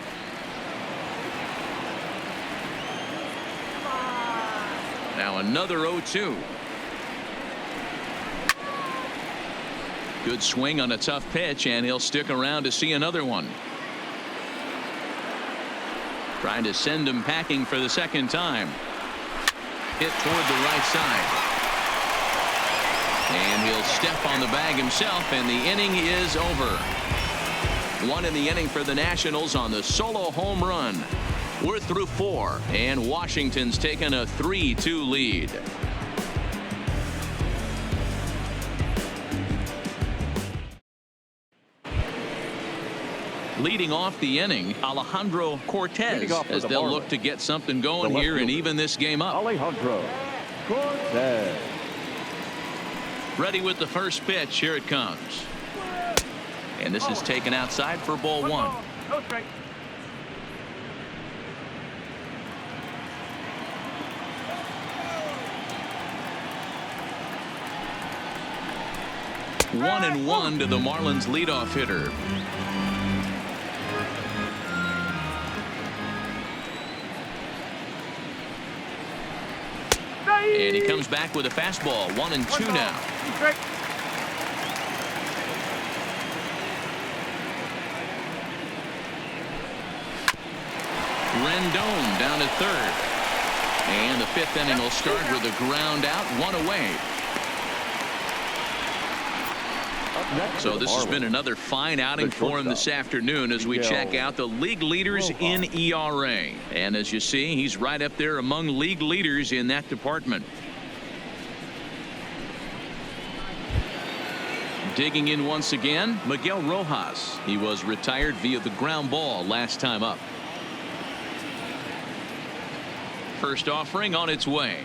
Now another 0-2. Good swing on a tough pitch, and he'll stick around to see another one. Trying to send him packing for the second time. Hit toward the right side. And he'll step on the bag himself, and the inning is over. 1 in the inning for the Nationals on the solo home run. We're through 4, and Washington's taken a 3-2 lead. Leading off the inning, Alejandro Cortez, as they'll look to get something going here and even this game up. Alejandro Cortez. Ready with the first pitch. Here it comes. And this is taken outside for ball 1. No strike. One and 1 to the Marlins leadoff hitter. And he comes back with a fastball. 1-2 now. Rendon down to third. And the 5th inning will start with a ground out, 1 away. So this has been another fine outing for him this afternoon as we check out the league leaders in ERA. And as you see, he's right up there among league leaders in that department. Digging in once again, Miguel Rojas. He was retired via the ground ball last time up. First offering on its way.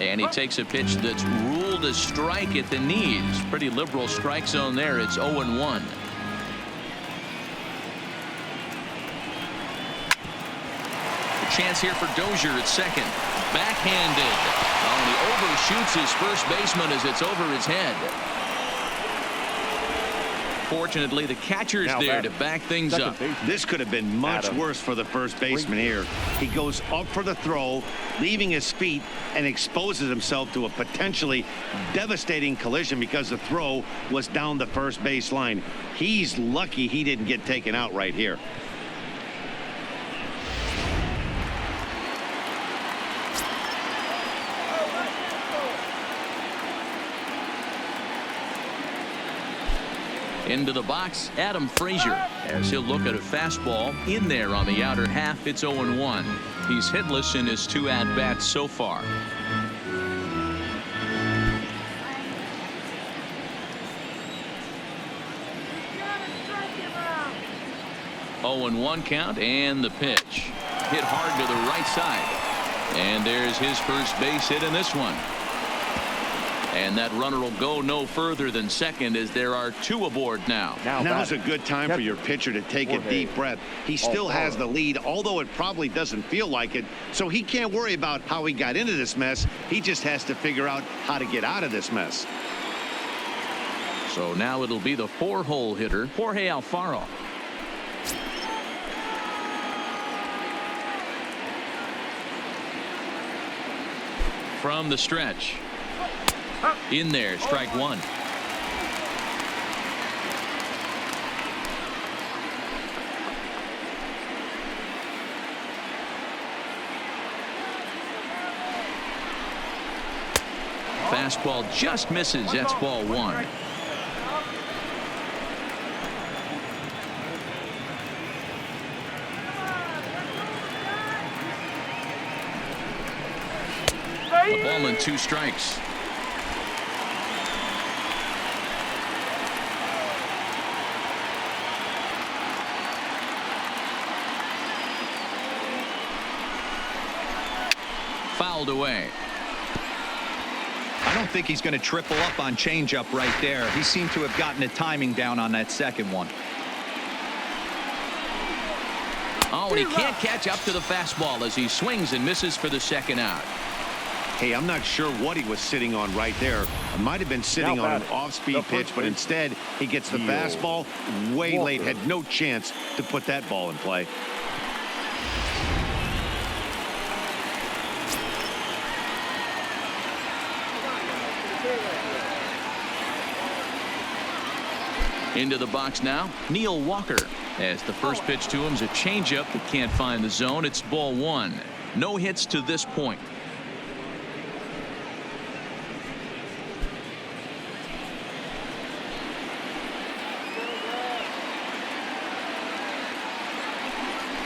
And he takes a pitch that's ruled a strike at the knees. Pretty liberal strike zone there. It's 0-1. A chance here for Dozier at second. Backhanded. Oh, and he overshoots his first baseman as it's over his head. Fortunately, the catcher's there to back things up. This could have been much worse for the first baseman here. He goes up for the throw, leaving his feet, and exposes himself to a potentially devastating collision because the throw was down the first base line. He's lucky he didn't get taken out right here. Into the box, Adam Frazier, as he'll look at a fastball in there on the outer half. It's 0-1. He's hitless in his 2 at-bats so far. 0-1 count, and the pitch hit hard to the right side, and there's his first base hit in this one. And that runner will go no further than second as there are 2 aboard now. Now's a good time for your pitcher to take a deep breath. He still has the lead, although it probably doesn't feel like it. So he can't worry about how he got into this mess. He just has to figure out how to get out of this mess. So now it'll be the 4-hole hitter, Jorge Alfaro. From the stretch. In there, strike 1. Fastball just misses. That's ball 1. A ball and 2 strikes. fouled away. I don't think he's going to triple up on changeup right there. He seemed to have gotten the timing down on that second one. Oh, and he can't catch up to the fastball as he swings and misses for the second out. Hey, I'm not sure what he was sitting on right there. It might have been sitting on an off-speed pitch, but instead he gets the fastball way late. Had no chance to put that ball in play. Into the box now, Neil Walker. As the first pitch to him is a changeup that can't find the zone. It's ball one. No hits to this point.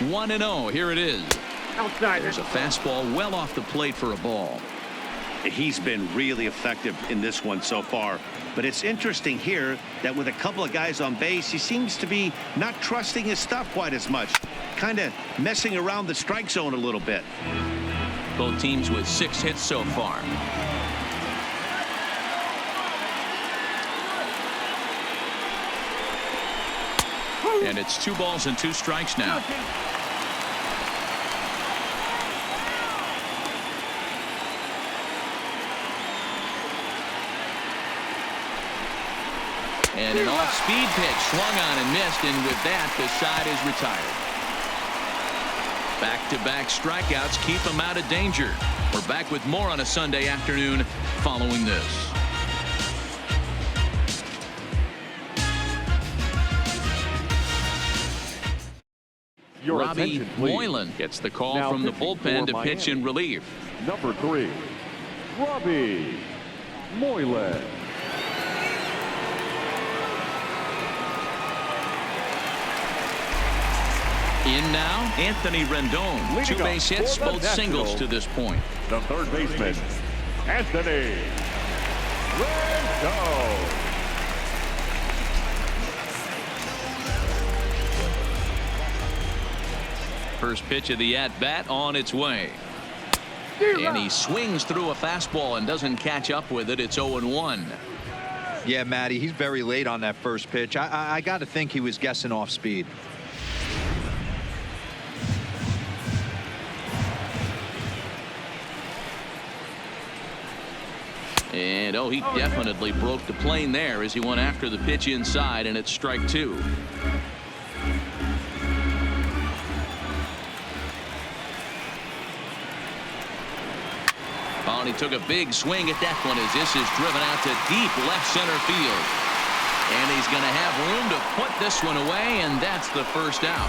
One and 0. Here it is. Outside. There's a fastball well off the plate for a ball. He's been really effective in this one so far. But it's interesting here that with a couple of guys on base, he seems to be not trusting his stuff quite as much. Kind of messing around the strike zone a little bit. Both teams with 6 hits so far. And it's 2 balls and 2 strikes now. And an off-speed pitch swung on and missed, and with that, the side is retired. Back-to-back strikeouts keep him out of danger. We're back with more on a Sunday afternoon following this. Robbie Moylan gets the call Now from the pitching bullpen for to pitch in relief. Number 3, Robbie Moylan. In now, Anthony Rendon. 2 base hits, both singles to this point. The third baseman, Anthony Rendon. First pitch of the at-bat on its way. And he swings through a fastball and doesn't catch up with it. It's 0-1. Yeah, Matty, he's very late on that first pitch. I got to think he was guessing off speed. And he definitely broke the plane there as he went after the pitch inside, and it's strike 2. And he took a big swing at that one as this is driven out to deep left center field. And he's going to have room to put this one away, and that's the first out.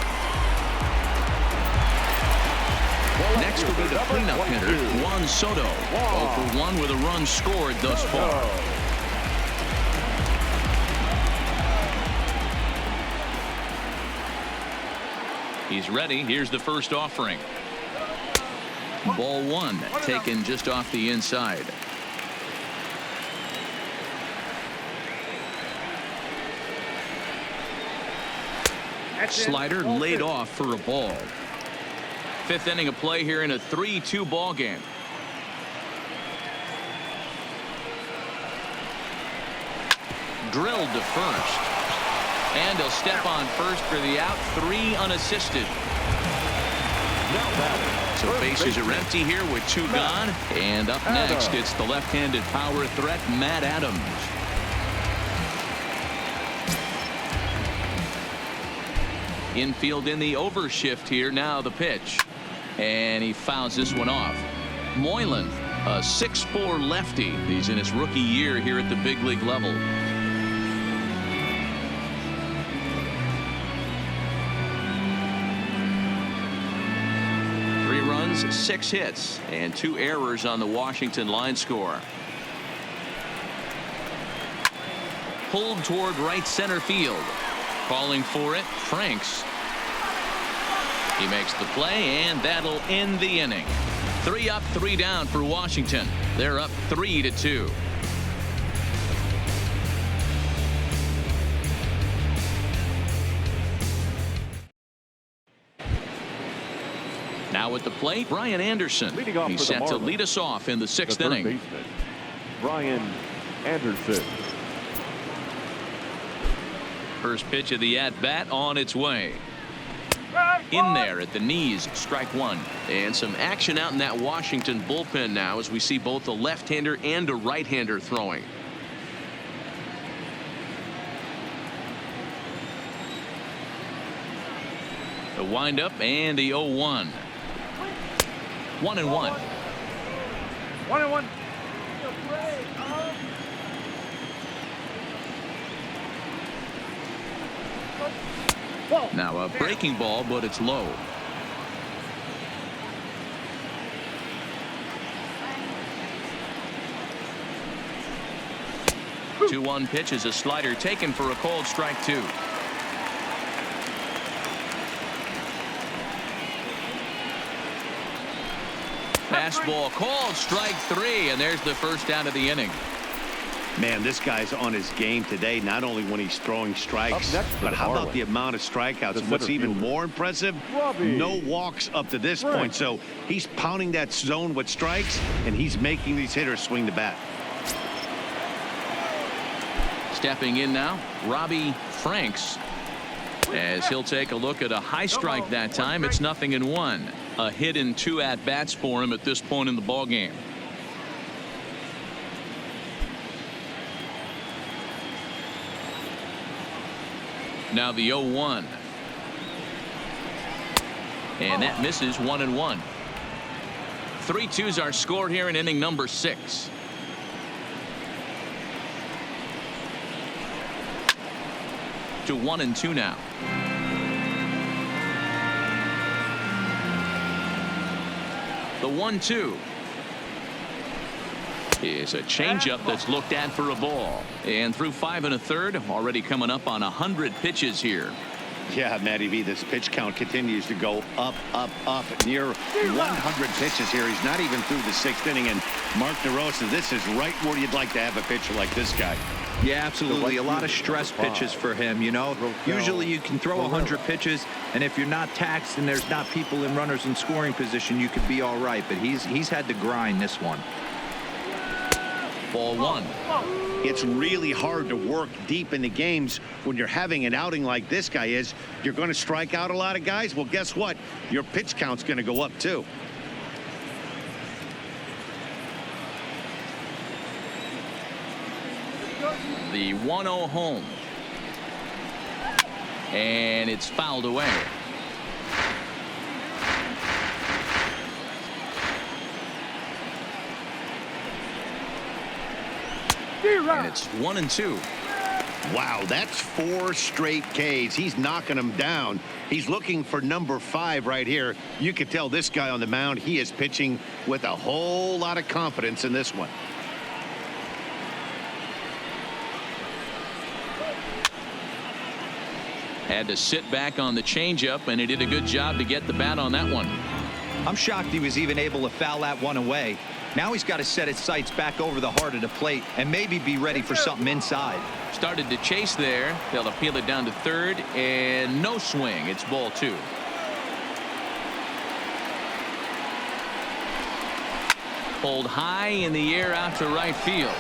Next will be the cleanup hitter, Juan Soto. 0 for 1 with a run scored thus far. He's ready. Here's the first offering. Ball 1 taken just off the inside. Slider laid off for a ball. 5th inning of play here in a 3-2 ball game. Drilled to first. And he'll step on first for the out. 3 unassisted. So bases are empty here with 2 gone. And up next, it's the left-handed power threat, Matt Adams. Infield in the overshift here. Now the pitch. And he fouls this one off. Moylan, a 6'4" lefty. He's in his rookie year here at the big league level. Runs, 6 hits, and 2 errors on the Washington line score. Pulled toward right center field. Calling for it, Franks. He makes the play, and that'll end the inning. 3 up, 3 down for Washington. They're up 3-2. Now at the plate, Brian Anderson. Leading off He's for the set to Marlins, lead us off in the the 6th third inning. baseman, Brian Anderson. First pitch of the at-bat on its way. In there at the knees, strike one. And some action out in that Washington bullpen now as we see both a left-hander and a right-hander throwing. The windup and the 0-1. 1-1. 1-1. Now a breaking ball, but it's low. Two 2-1 pitch is a slider taken for a called strike two. Fastball called strike three, and there's the first out of the inning. Man, this guy's on his game today, not only when he's throwing strikes, but how about the amount of strikeouts? And what's even more impressive, no walks up to this point. So he's pounding that zone with strikes, and he's making these hitters swing the bat. Stepping in now, Robbie Franks, as he'll take a look at a high strike that time. It's 0-1. A hit in 2 at-bats for him at this point in the ball game. Now the 0-1. And that misses. 1-1. 3-2s are scored here in inning number 6. To 1-2 now. The 1-2 is a changeup that's looked at for a ball. And through 5 1/3, already coming up on 100 pitches here. Yeah, Matty V, this pitch count continues to go up, up, up. Near 100 pitches here. He's not even through the 6th inning. And Mark DeRosa, this is right where you'd like to have a pitcher like this guy. Yeah, absolutely. A lot of stress pitches for him, you know. Usually you can throw 100 pitches, and if you're not taxed and there's not people in runners in scoring position, you could be all right. But he's had to grind this one. Ball 1. It's really hard to work deep in the games when you're having an outing like this guy is. You're going to strike out a lot of guys. Well, guess what? Your pitch count's going to go up, too. The 1-0 home. And it's fouled away. And it's 1-2. Wow, that's 4 straight Ks. He's knocking them down. He's looking for number 5 right here. You could tell this guy on the mound, he is pitching with a whole lot of confidence in this one. Had to sit back on the changeup, and he did a good job to get the bat on that one. I'm shocked he was even able to foul that one away. Now he's got to set his sights back over the heart of the plate and maybe be ready for something inside. Started to chase there. They'll appeal it down to third, and no swing. It's ball 2. Pulled high in the air out to right field.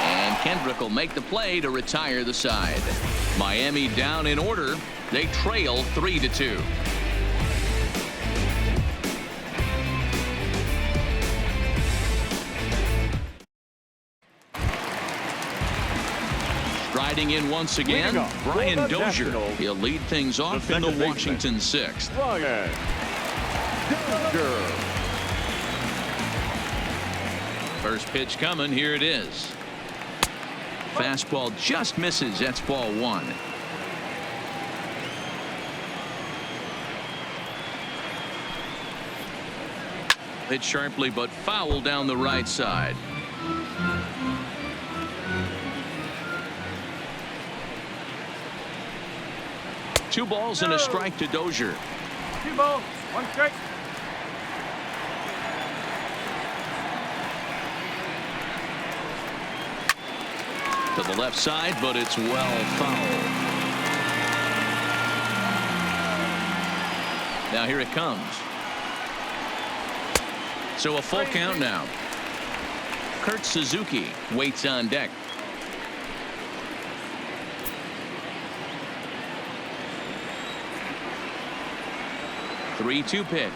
And Kendrick will make the play to retire the side. Miami down in order. They trail 3-2. Striding in once again, Brian Dozier. He'll lead things off in the Washington 6th. Brian Dozier. First pitch coming. Here it is. Fastball just misses. That's ball 1. Hit sharply, but foul down the right side. Two balls and a strike to Dozier. 2 balls, 1 strike. To the left side, but it's well fouled. Now here it comes. So a full count now. Kurt Suzuki waits on deck. Three-two pitch.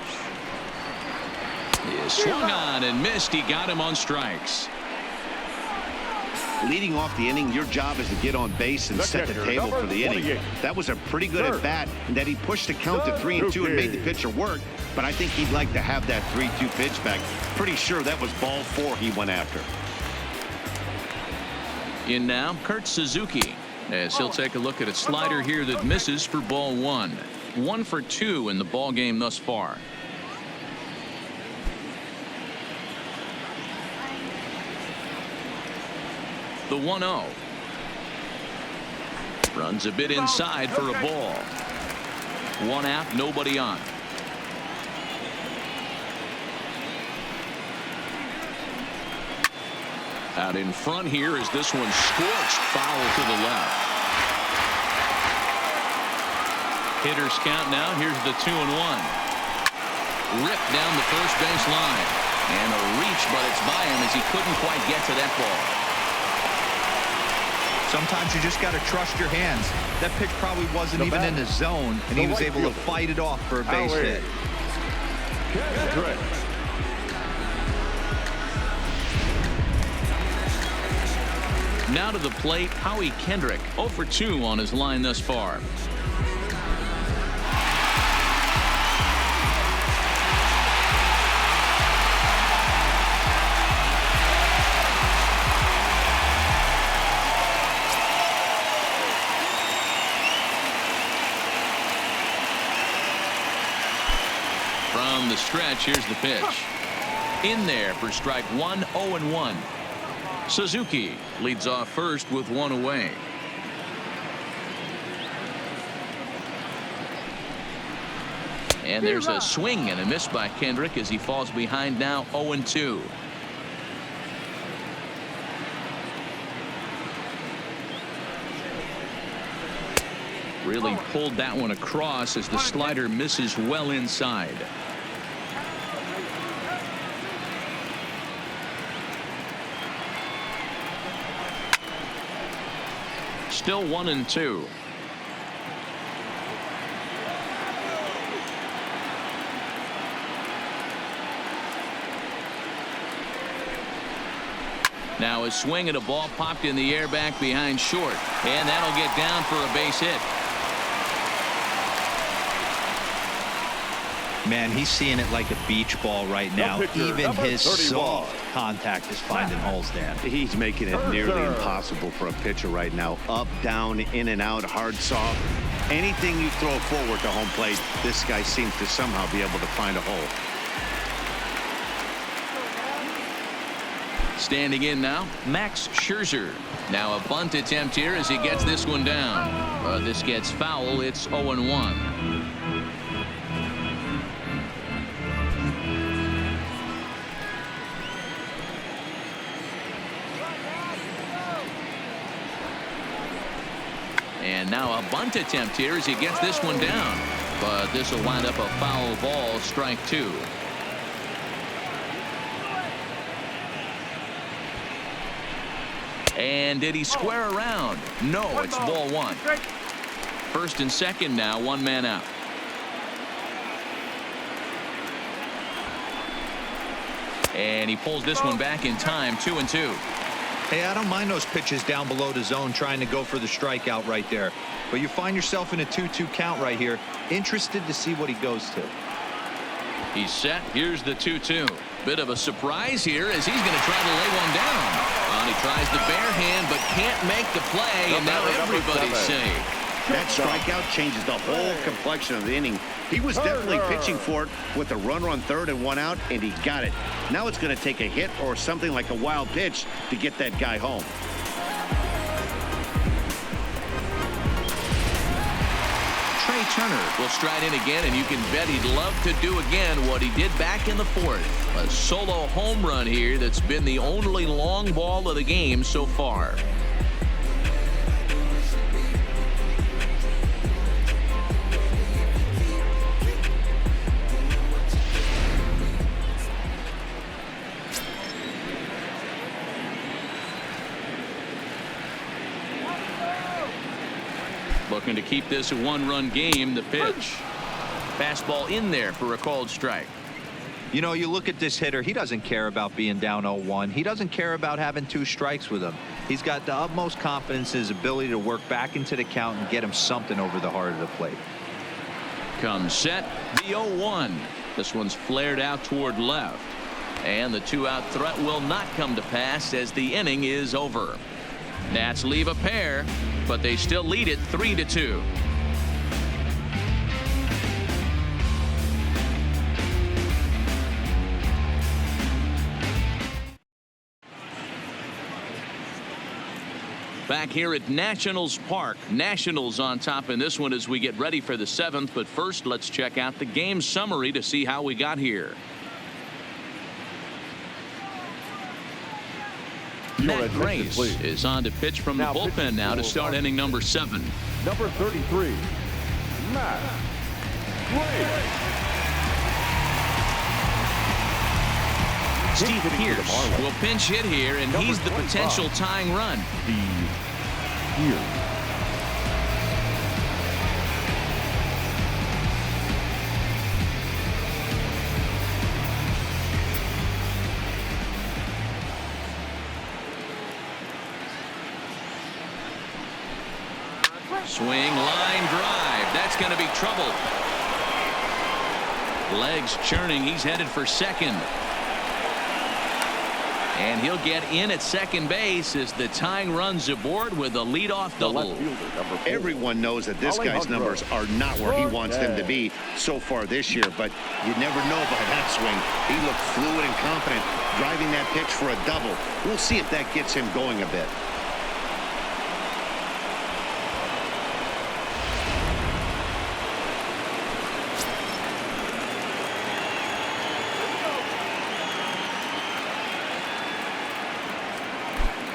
He swung on and missed. He got him on strikes. Leading off the inning, your job is to get on base and set the table for the inning. That was a pretty good at bat, and that he pushed the count to 3-2 and made the pitcher work. But I think he'd like to have that 3-2 pitch back. Pretty sure that was ball 4 he went after. In now, Kurt Suzuki, as he'll take a look at a slider here that misses for ball 1. 1 for 2 in the ball game thus far. The 1-0. Runs a bit inside for a ball. 1 out, nobody on. Out in front here is this one scorched foul to the left. Hitters count now. Here's the 2-1. Ripped down the first base line. And a reach, but it's by him as he couldn't quite get to that ball. Sometimes you just got to trust your hands. That pitch probably wasn't even in the zone, and he was able to fight it off for a base hit. Now to the plate, Howie Kendrick, 0 for 2 on his line thus far. From the stretch, here's the pitch. In there for strike 1, 0-1. Suzuki leads off first with 1 away. And there's a swing and a miss by Kendrick as he falls behind now 0-2. Really pulled that one across as the slider misses well inside. Still 1-2. Now a swing and a ball popped in the air back behind short, and that'll get down for a base hit. Man, he's seeing it like a beach ball right now. Even his soft contact is finding holes, Dan. He's making it nearly impossible for a pitcher right now. Up, down, in and out, hard, soft. Anything you throw forward to home plate, this guy seems to somehow be able to find a hole. Standing in now, Max Scherzer. Now a bunt attempt here as he gets this one down. This gets foul. It's 0-1. And now a bunt attempt here as he gets this one down. But this will wind up a foul ball, strike 2. And did he square around? No, it's ball 1. First and second now, 1 man out. And he pulls this one back in time, 2-2. Hey, I don't mind those pitches down below the zone trying to go for the strikeout right there. But you find yourself in a 2-2 count right here. Interested to see what he goes to. He's set. Here's the 2-2. Bit of a surprise here as he's going to try to lay one down. He tries the bare hand but can't make the play, and now everybody's safe. That strikeout changes the whole complexion of the inning. He was definitely pitching for it with a runner on third and 1 out, and he got it. Now it's going to take a hit or something like a wild pitch to get that guy home. Trey Turner will stride in again, and you can bet he'd love to do again what he did back in the 4th. A solo home run here that's been the only long ball of the game so far. this a one-run game. The pitch. Fastball in there for a called strike. You know, you look at this hitter, he doesn't care about being down 0-1. He doesn't care about having 2 strikes with him. He's got the utmost confidence in his ability to work back into the count and get him something over the heart of the plate. Comes set, the 0-1. This one's flared out toward left. And the 2-out threat will not come to pass as the inning is over. Nats leave a pair, but they still lead it 3-2. Back here at Nationals Park. Nationals on top in this one as we get ready for the 7th. But first, let's check out the game summary to see how we got here. Matt Grace is on to pitch from the bullpen now to start inning number 7. Number 33, Matt Grace. Steve Pierce will pinch hit here, and he's the potential tying run. Swing, line drive. That's going to be trouble. Legs churning. He's headed for second. And he'll get in at second base as the tying run's aboard with a leadoff double. Everyone knows that this guy's numbers are not where he wants them to be so far this year, but you never know by that swing. He looked fluid and confident driving that pitch for a double. We'll see if that gets him going a bit.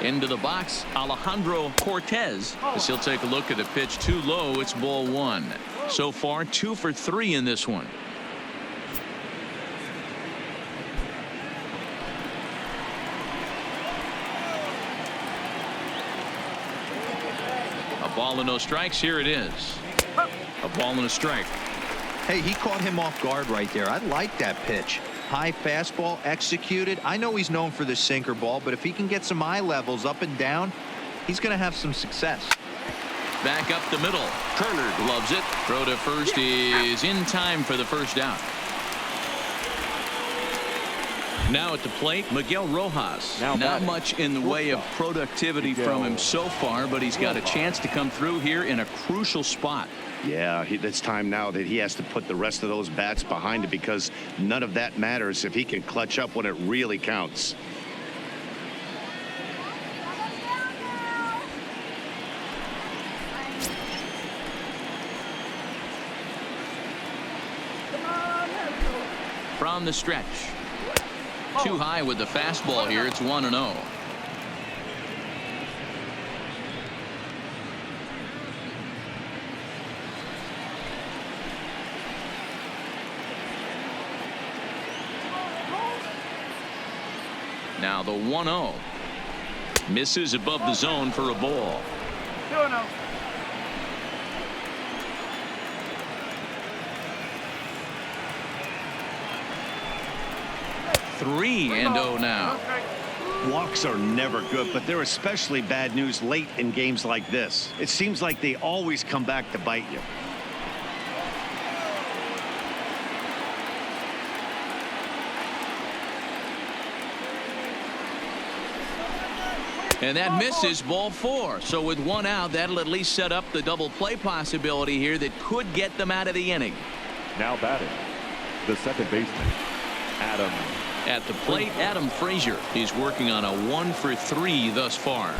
Into the box, Alejandro Cortez, as he'll take a look at a pitch too low. It's ball 1. So far 2 for 3 in this one. A ball and no strikes. Here it is. A ball and a strike. Hey, he caught him off guard right there. I like that pitch. High fastball executed. I know he's known for the sinker ball, but if he can get some eye levels up and down, he's going to have some success. Back up the middle. Turner gloves it. Throw to first is in time for the first out. Now at the plate, Miguel Rojas. Not much in the way of productivity from him so far, but he's got a chance to come through here in a crucial spot. Yeah, it's time now that he has to put the rest of those bats behind it, because none of that matters if he can clutch up when it really counts. From the stretch. Too high with the fastball here. It's 1-0. Now the 1-0. Misses above the zone for a ball. 2-0. 3-0 now. Walks are never good, but they're especially bad news late in games like this. It seems like they always come back to bite you. And that misses, ball 4. So with 1 out, that'll at least set up the double play possibility here that could get them out of the inning. Now batting, the second baseman, Adam. At the plate, Adam Frazier. He's working on a 1 for 3 thus far.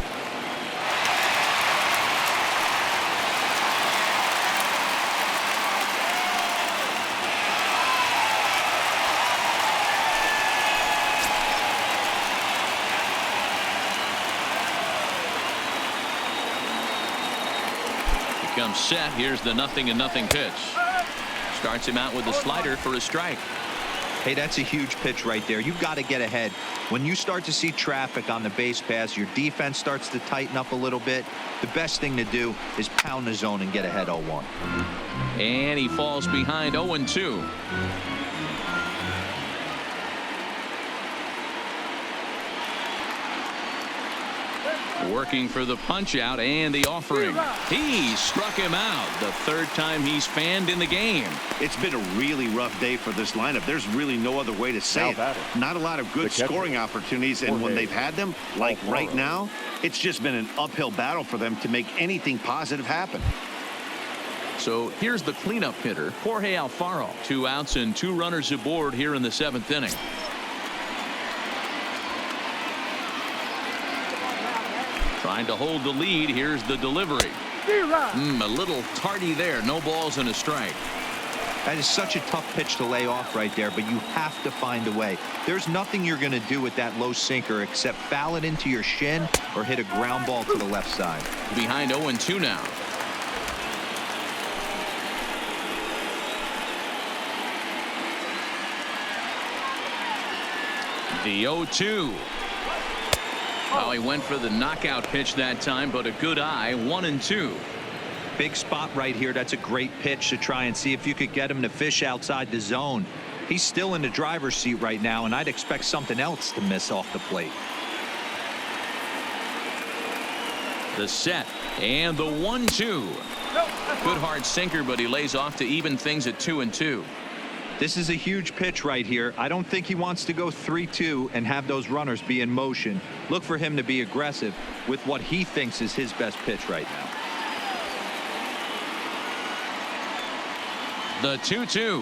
He comes set. Here's the 0-0 pitch. Starts him out with a slider for a strike. Hey, that's a huge pitch right there. You've got to get ahead. When you start to see traffic on the base pass, your defense starts to tighten up a little bit. The best thing to do is pound the zone and get ahead 0-1. And he falls behind 0-2. Working for the punch out and the offering. He struck him out. The third time he's fanned in the game. It's been a really rough day for this lineup. There's really no other way to say it. Not a lot of good scoring opportunities, and when they've had them, like right now, it's just been an uphill battle for them to make anything positive happen. So here's the cleanup hitter, Jorge Alfaro. 2 outs and 2 runners aboard here in the 7th inning. Trying to hold the lead. Here's the delivery. A little tardy there. No balls and a strike. That is such a tough pitch to lay off right there, but you have to find a way. There's nothing you're going to do with that low sinker except foul it into your shin or hit a ground ball to the left side. Behind 0-2 now. The 0-2. Oh, he went for the knockout pitch that time, but a good eye. 1-2. Big spot right here. That's a great pitch to try and see if you could get him to fish outside the zone. He's still in the driver's seat right now, and I'd expect something else to miss off the plate. The set and the 1-2. Good hard sinker, but he lays off to even things at 2-2. This is a huge pitch right here. I don't think he wants to go 3-2 and have those runners be in motion. Look for him to be aggressive with what he thinks is his best pitch right now. The 2-2.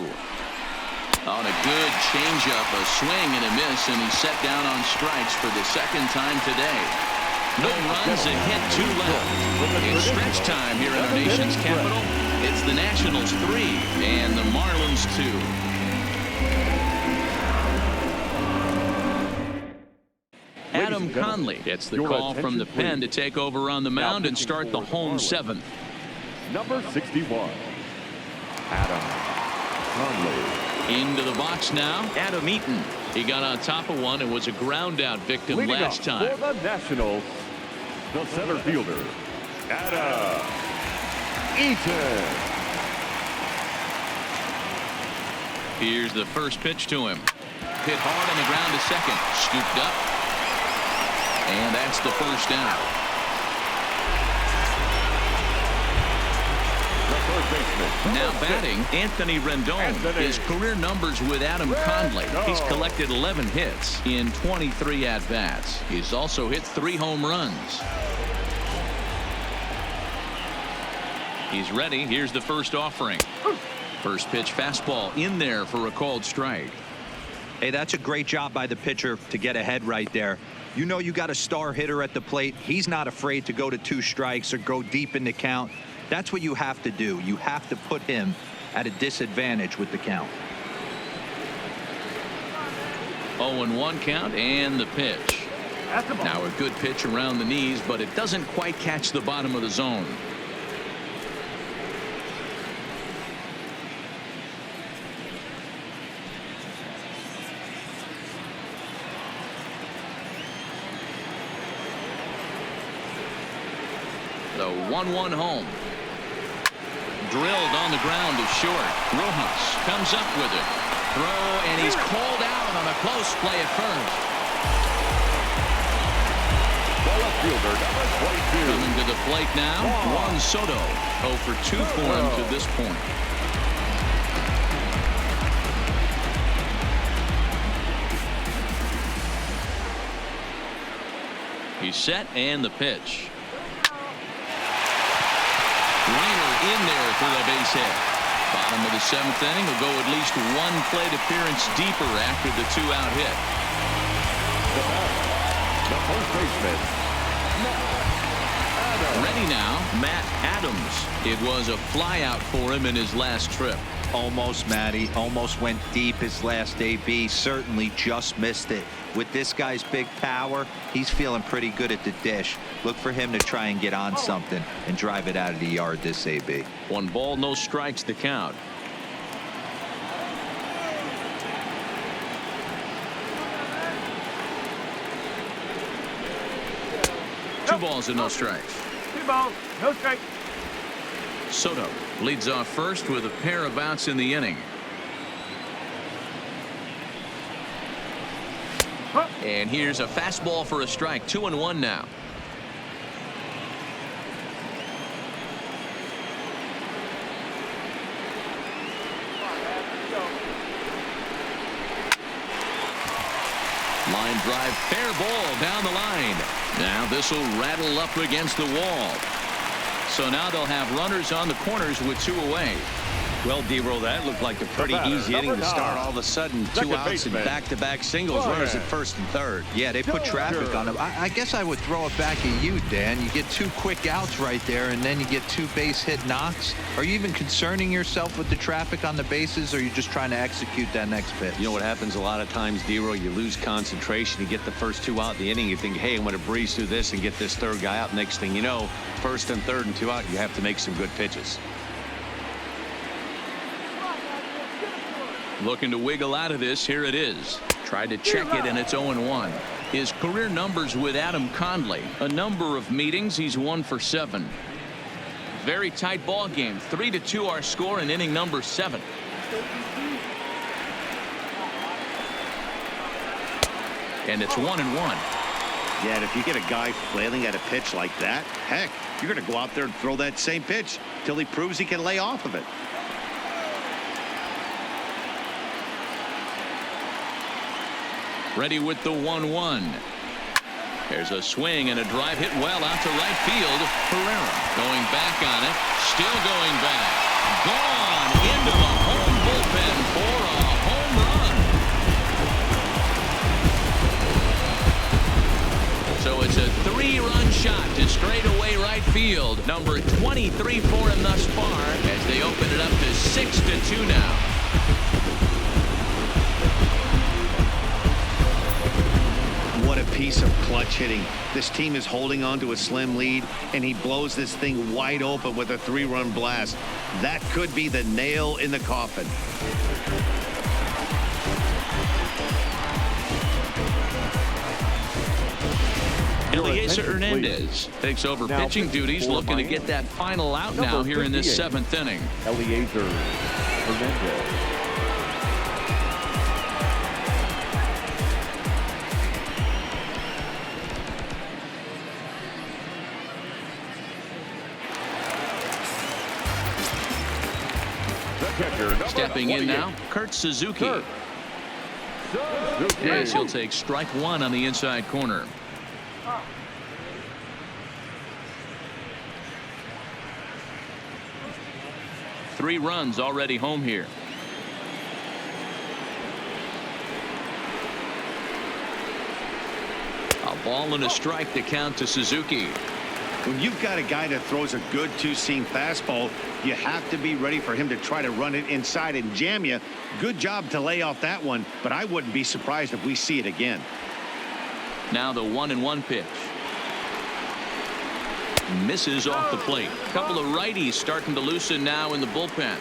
On a good changeup, a swing and a miss, and he's set down on strikes for the 2nd time today. No runs, a hit, 2 left. It's stretch time here in our nation's capital. It's the Nationals 3 and the Marlins 2. Adam Conley gets the call from the pen to take over on the mound and start the home 7th. Number 61, Adam Conley. Into the box now, Adam Eaton. He got on top of one and was a ground out victim Leading last up time. for the Nationals, the center fielder, Adam Eaton. Here's the first pitch to him. Hit hard on the ground to second. Scooped up. And that's the first out. The third baseman. Now batting, Anthony Rendon. His career numbers with Adam Conley. He's collected 11 hits in 23 at-bats. He's also hit 3 home runs. He's ready. Here's the first offering. First pitch fastball in there for a called strike. Hey, that's a great job by the pitcher to get ahead right there. You know you got a star hitter at the plate. He's not afraid to go to 2 strikes or go deep in the count. That's what you have to do. You have to put him at a disadvantage with the count. 0-1 count and the pitch. Now a good pitch around the knees, but it doesn't quite catch the bottom of the zone. The 1-1 home. Drilled on the ground to short. Rojas comes up with it. Throw, and he's called out on a close play at first. The left fielder, number 22. Coming to the plate now, Juan Soto. 0 for 2 for him to this point. He's set and the pitch. In there for the base hit. Bottom of the 7th inning will go at least 1 plate appearance deeper after the 2-out hit. The first baseman, Ready now, Matt Adams. It was a flyout for him in his last trip. Almost, Matty. Almost went deep his last AB. Certainly just missed it. With this guy's big power, he's feeling pretty good at the dish. Look for him to try and get on something and drive it out of the yard this AB. 1 ball, no strikes to count. balls and no strikes. 2 balls, no strikes. Soto leads off first with a pair of outs in the inning. And here's a fastball for a strike. 2-1 now. Line drive, fair ball down the line. Now this will rattle up against the wall. So now they'll have runners on the corners with 2 away. Well, D-Roll, that looked like a pretty easy inning to start. All of a sudden, 2 outs and back-to-back singles, runners at first and third. Yeah, they put traffic on him. I guess I would throw it back at you, Dan. You get 2 quick outs right there, and then you get 2 base hit knocks. Are you even concerning yourself with the traffic on the bases, or are you just trying to execute that next pitch? You know what happens a lot of times, D-Roll? You lose concentration. You get the first 2 out in the inning. You think, hey, I'm going to breeze through this and get this 3rd guy out. Next thing you know, 1st and 3rd and 2 out, you have to make some good pitches. Looking to wiggle out of this. Here it is. Tried to check it, and it's 0-1. His career numbers with Adam Conley. A number of meetings. He's 1 for 7. Very tight ball game. 3-2 our score in inning number 7. And it's 1-1. Yeah, and if you get a guy flailing at a pitch like that, heck, you're going to go out there and throw that same pitch till he proves he can lay off of it. Ready with the 1-1. There's a swing and a drive hit well out to right field. Herrera going back on it. Still going back. Gone into the home bullpen for a home run. So it's a 3-run shot to straightaway right field. Number 23 for him thus far as they open it up to 6-2 now. What a piece of clutch hitting. This team is holding on to a slim lead, and he blows this thing wide open with a 3-run blast. That could be the nail in the coffin. Eliezer Hernandez takes over pitching duties, looking to get that final out now here in this 7th inning. Eliezer Hernandez. Stepping in now, Kurt Suzuki. As he'll take strike 1 on the inside corner. Three runs already home here. A ball and a strike to count to Suzuki. When you've got a guy that throws a good 2-seam fastball, you have to be ready for him to try to run it inside and jam you. Good job to lay off that one, but I wouldn't be surprised if we see it again. Now the 1-1 pitch. Misses off the plate. A couple of righties starting to loosen now in the bullpen.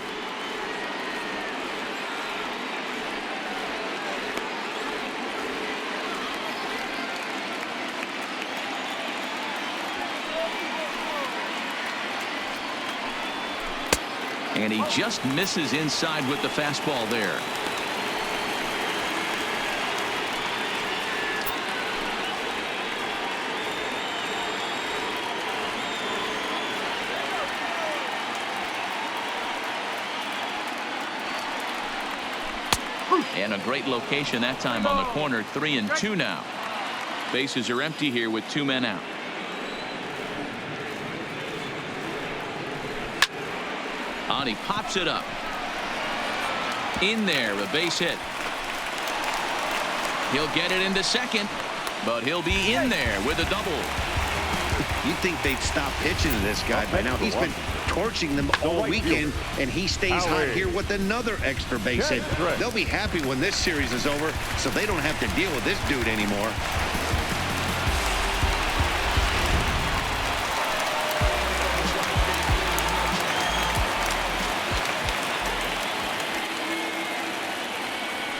And he just misses inside with the fastball there. And a great location that time on the corner. 3-2 now. Bases are empty here with 2 men out. On, he pops it up. In there, a base hit. He'll get it into second, but he'll be in there with a double. You'd think they'd stop pitching to this guy by now. He's been torching them all weekend, and he stays hot here with another extra base hit. They'll be happy when this series is over, so they don't have to deal with this dude anymore.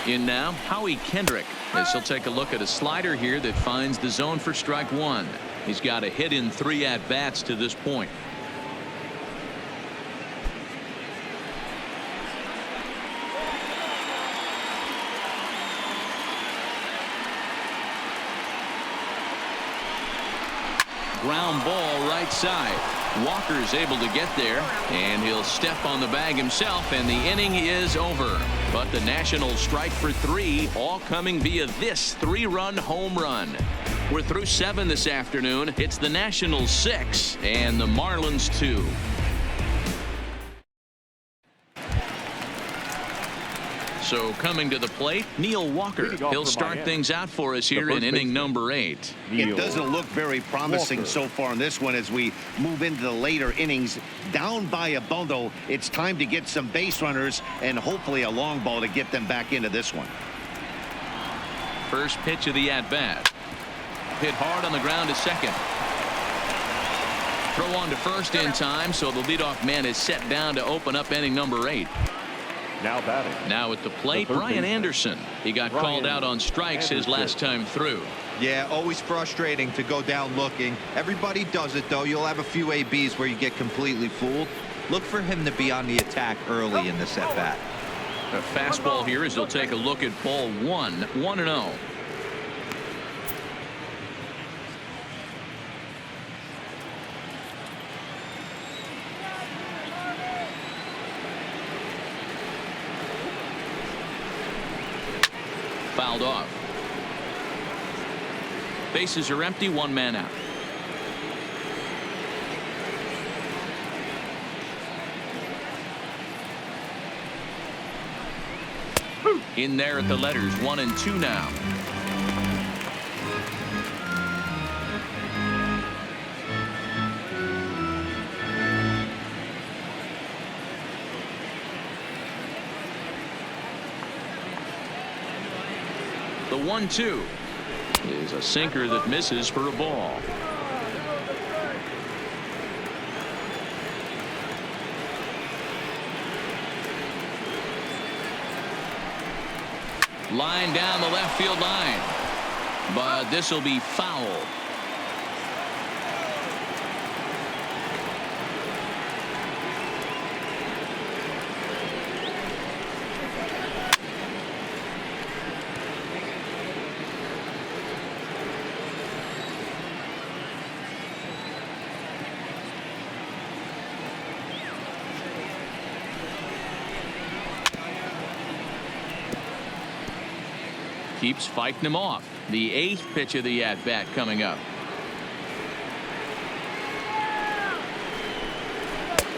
In now, Howie Kendrick, as he'll take a look at a slider here that finds the zone for strike 1. He's got a hit in 3 at-bats to this point. Ground ball right side. Walker's able to get there, and he'll step on the bag himself, and the inning is over. But the Nationals strike for 3, all coming via this 3-run home run. We're through 7 this afternoon. It's the Nationals 6 and the Marlins 2. So coming to the plate, Neil Walker. He'll start things out for us here in inning number 8. It doesn't look very promising so far in this one as we move into the later innings. Down by a bundle, it's time to get some base runners and hopefully a long ball to get them back into this one. First pitch of the at-bat. Hit hard on the ground to second. Throw on to first in time, so the leadoff man is set down to open up inning number 8. Now batting. Now at the plate, Brian Anderson. He got called out on strikes his last time through. Yeah, always frustrating to go down looking. Everybody does it, though. You'll have a few ABs where you get completely fooled. Look for him to be on the attack early in this at-bat. A fastball here as he'll take a look at ball 1. 1-0. Fouled off. Bases are empty, 1 man out. In there at the letters, 1 and 2 now. The 1-2 is a sinker that misses for a ball. Line down the left field line, but this will be foul. Keeps fighting him off. The 8th pitch of the at-bat coming up.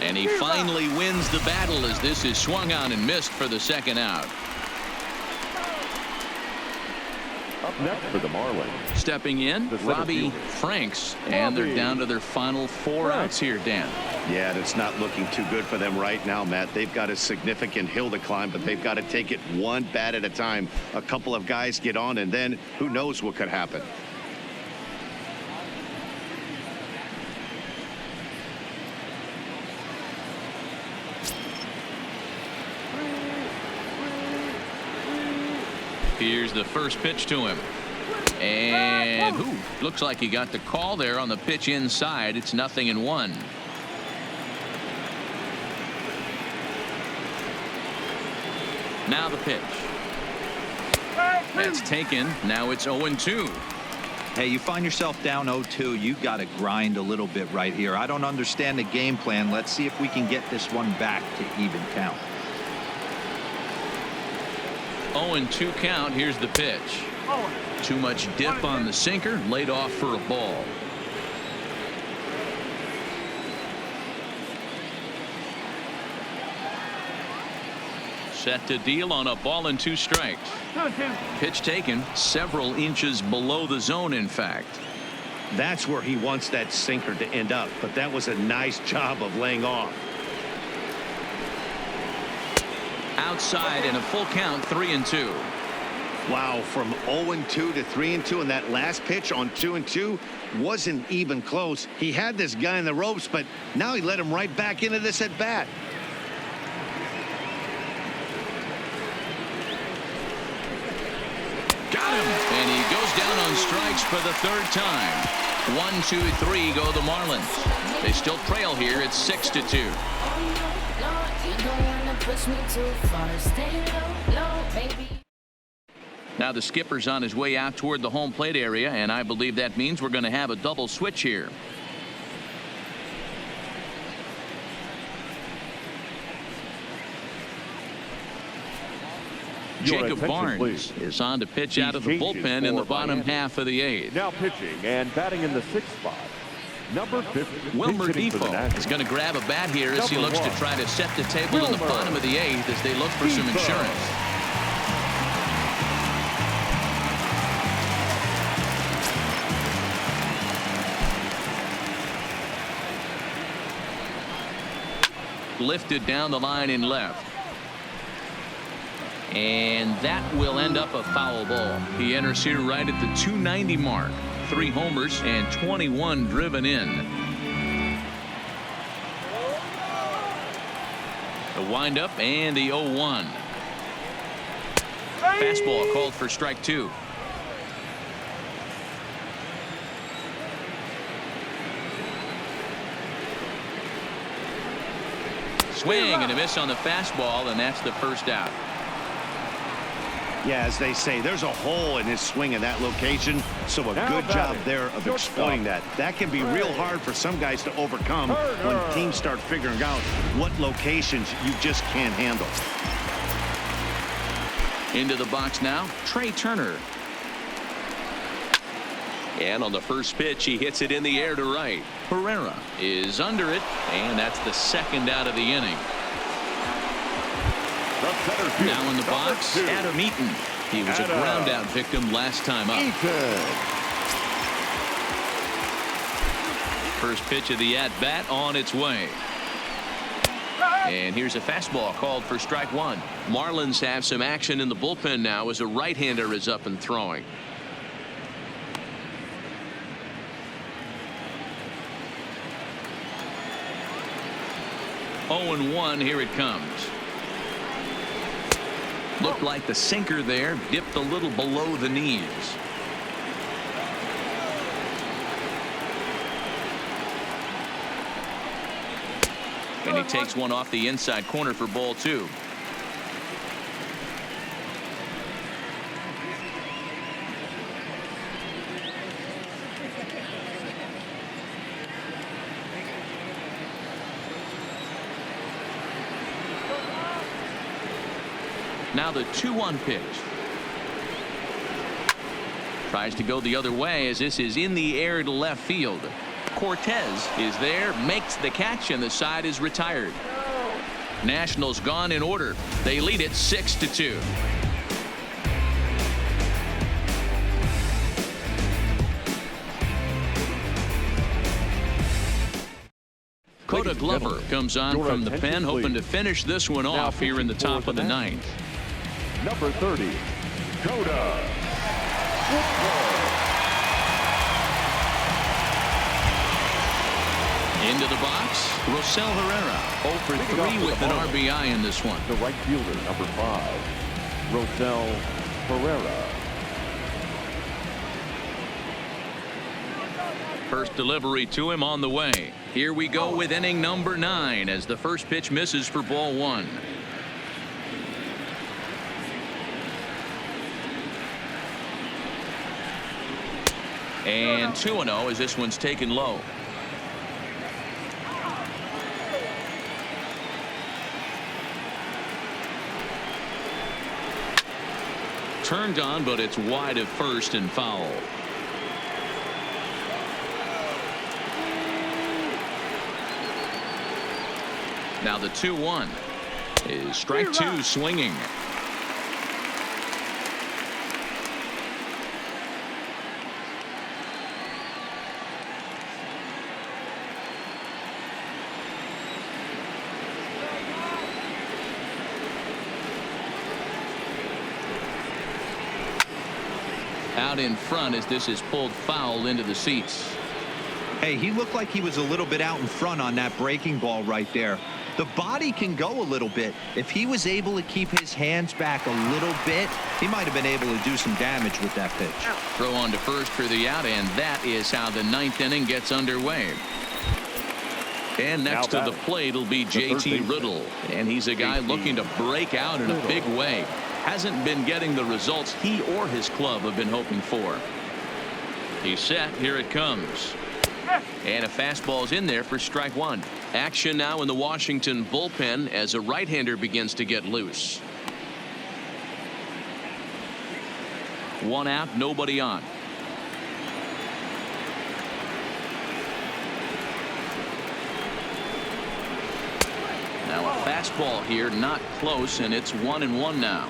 And he finally wins the battle as this is swung on and missed for the 2nd out. Up next for the Marlins. Stepping in, Robbie Franks, and they're down to their final 4 outs here, Dan. Yeah, that's not looking too good for them right now, Matt. They've got a significant hill to climb, but they've got to take it one bat at a time. A couple of guys get on, and then who knows what could happen. Here's the first pitch to him. And looks like he got the call there on the pitch inside. It's 0-1. Now the pitch. That's taken. Now it's 0-2. Hey, you find yourself down 0-2. You got to grind a little bit right here. I don't understand the game plan. Let's see if we can get this one back to even count. 0-2 count. Here's the pitch. Too much dip on the sinker. Laid off for a ball. Set to deal on a ball and 2 strikes. Pitch taken several inches below the zone, in fact. That's where he wants that sinker to end up, but that was a nice job of laying off. Outside and a full count, 3-2. Wow, from 0-2 to 3-2, and that last pitch on 2-2 wasn't even close. He had this guy in the ropes, but now he let him right back into this at bat. Got him, and he goes down on strikes for the 3rd time. 1, 2, 3 go the Marlins. They still trail here. It's 6-2. Now the skipper's on his way out toward the home plate area, and I believe that means we're going to have a double switch here. Jacob Barnes is on to pitch out of the bullpen in the bottom half of the 8th. Now pitching and batting in the 6th spot, number 50. Wilmer Defoe is going to grab a bat here as he looks to try to set the table in the bottom of the 8th as they look for some insurance. Lifted down the line in left. And that will end up a foul ball. He enters here right at the 290 mark. 3 homers and 21 driven in. The windup and the 0-1. Fastball called for strike 2. Swing and a miss on the fastball, and that's the first out. Yeah, as they say, there's a hole in his swing in that location, so a good job there of exploiting that. That can be real hard for some guys to overcome when teams start figuring out what locations you just can't handle. Into the box now, Trey Turner. And on the first pitch, he hits it in the air to right. Herrera is under it, and that's the second out of the inning. Now in the box, Adam Eaton. He was a ground out victim last time up. First pitch of the at bat on its way. And here's a fastball called for strike 1. Marlins have some action in the bullpen now as a right-hander is up and throwing. Oh, 0-1, here it comes. Looked like the sinker there dipped a little below the knees. And he takes one off the inside corner for ball 2. Now the 2-1 pitch. Tries to go the other way as this is in the air to left field. Cortez is there, makes the catch, and the side is retired. Nationals gone in order. They lead it 6-2. Coda Glover comes on from the pen, hoping to finish this one off here in the top of the 9th. Number 30, Coda. Into the box, Rosell Herrera. 0 for 3 with an RBI in this one. The right fielder, number 5, Rosell Herrera. First delivery to him on the way. Here we go with inning number 9 as the first pitch misses for ball 1. And 2-0 as this one's taken low. Turned on, but it's wide of first and foul. Now the 2-1 is strike 2 swinging. Out in front as this is pulled foul into the seats. Hey, he looked like he was a little bit out in front on that breaking ball right there. The body can go a little bit. If he was able to keep his hands back a little bit, he might have been able to do some damage with that pitch. Throw on to first for the out, and that is how the 9th inning gets underway. And next to the plate will be J.T. Riddle, and he's a guy looking to break out in a big way. Hasn't been getting the results he or his club have been hoping for. He's set. Here it comes. And a fastball's in there for strike one. Action now in the Washington bullpen as a right-hander begins to get loose. One out, nobody on. Now a fastball here, not close, and it's 1-1 now.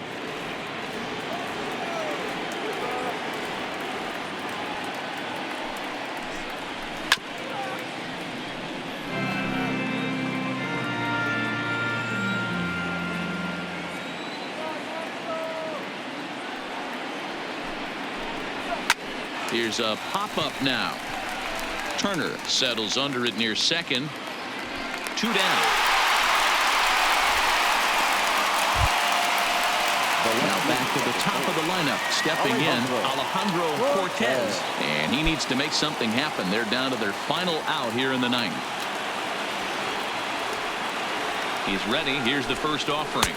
Here's a pop-up now. Turner settles under it near second. 2 down. Now back to the top of the lineup. Stepping in, Alejandro Cortez. And he needs to make something happen. They're down to their final out here in the 9th. He's ready. Here's the first offering.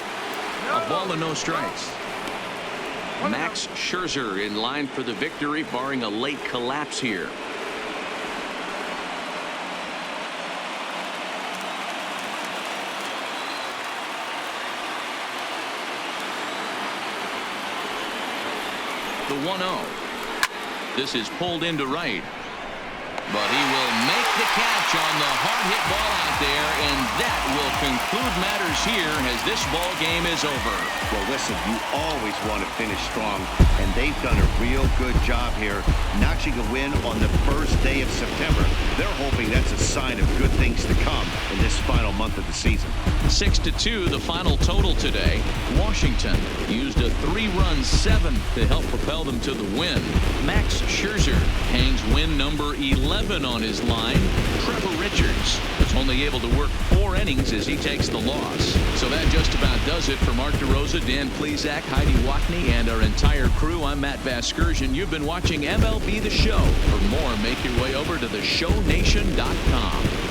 A ball and no strikes. Max Scherzer in line for the victory, barring a late collapse here. The 1-0. This is pulled into right. But he will make the catch on the hard hit ball out there, and that will conclude matters here as this ball game is over. Well, listen, you always want to finish strong, and they've done a real good job here notching a win on the first day of September. They're hoping that's a sign of good things to come in this final month of the season. 6-2 the final total today. Washington used a 3-run 7th to help propel them to the win. Max Scherzer hangs win number 11 on his line. Trevor Richards was only able to work 4 innings as he takes the loss. So that just about does it for Mark DeRosa, Dan Plesac, Heidi Watney, and our entire crew. I'm Matt Vasgersian. You've been watching MLB The Show. For more, make your way over to theshownation.com.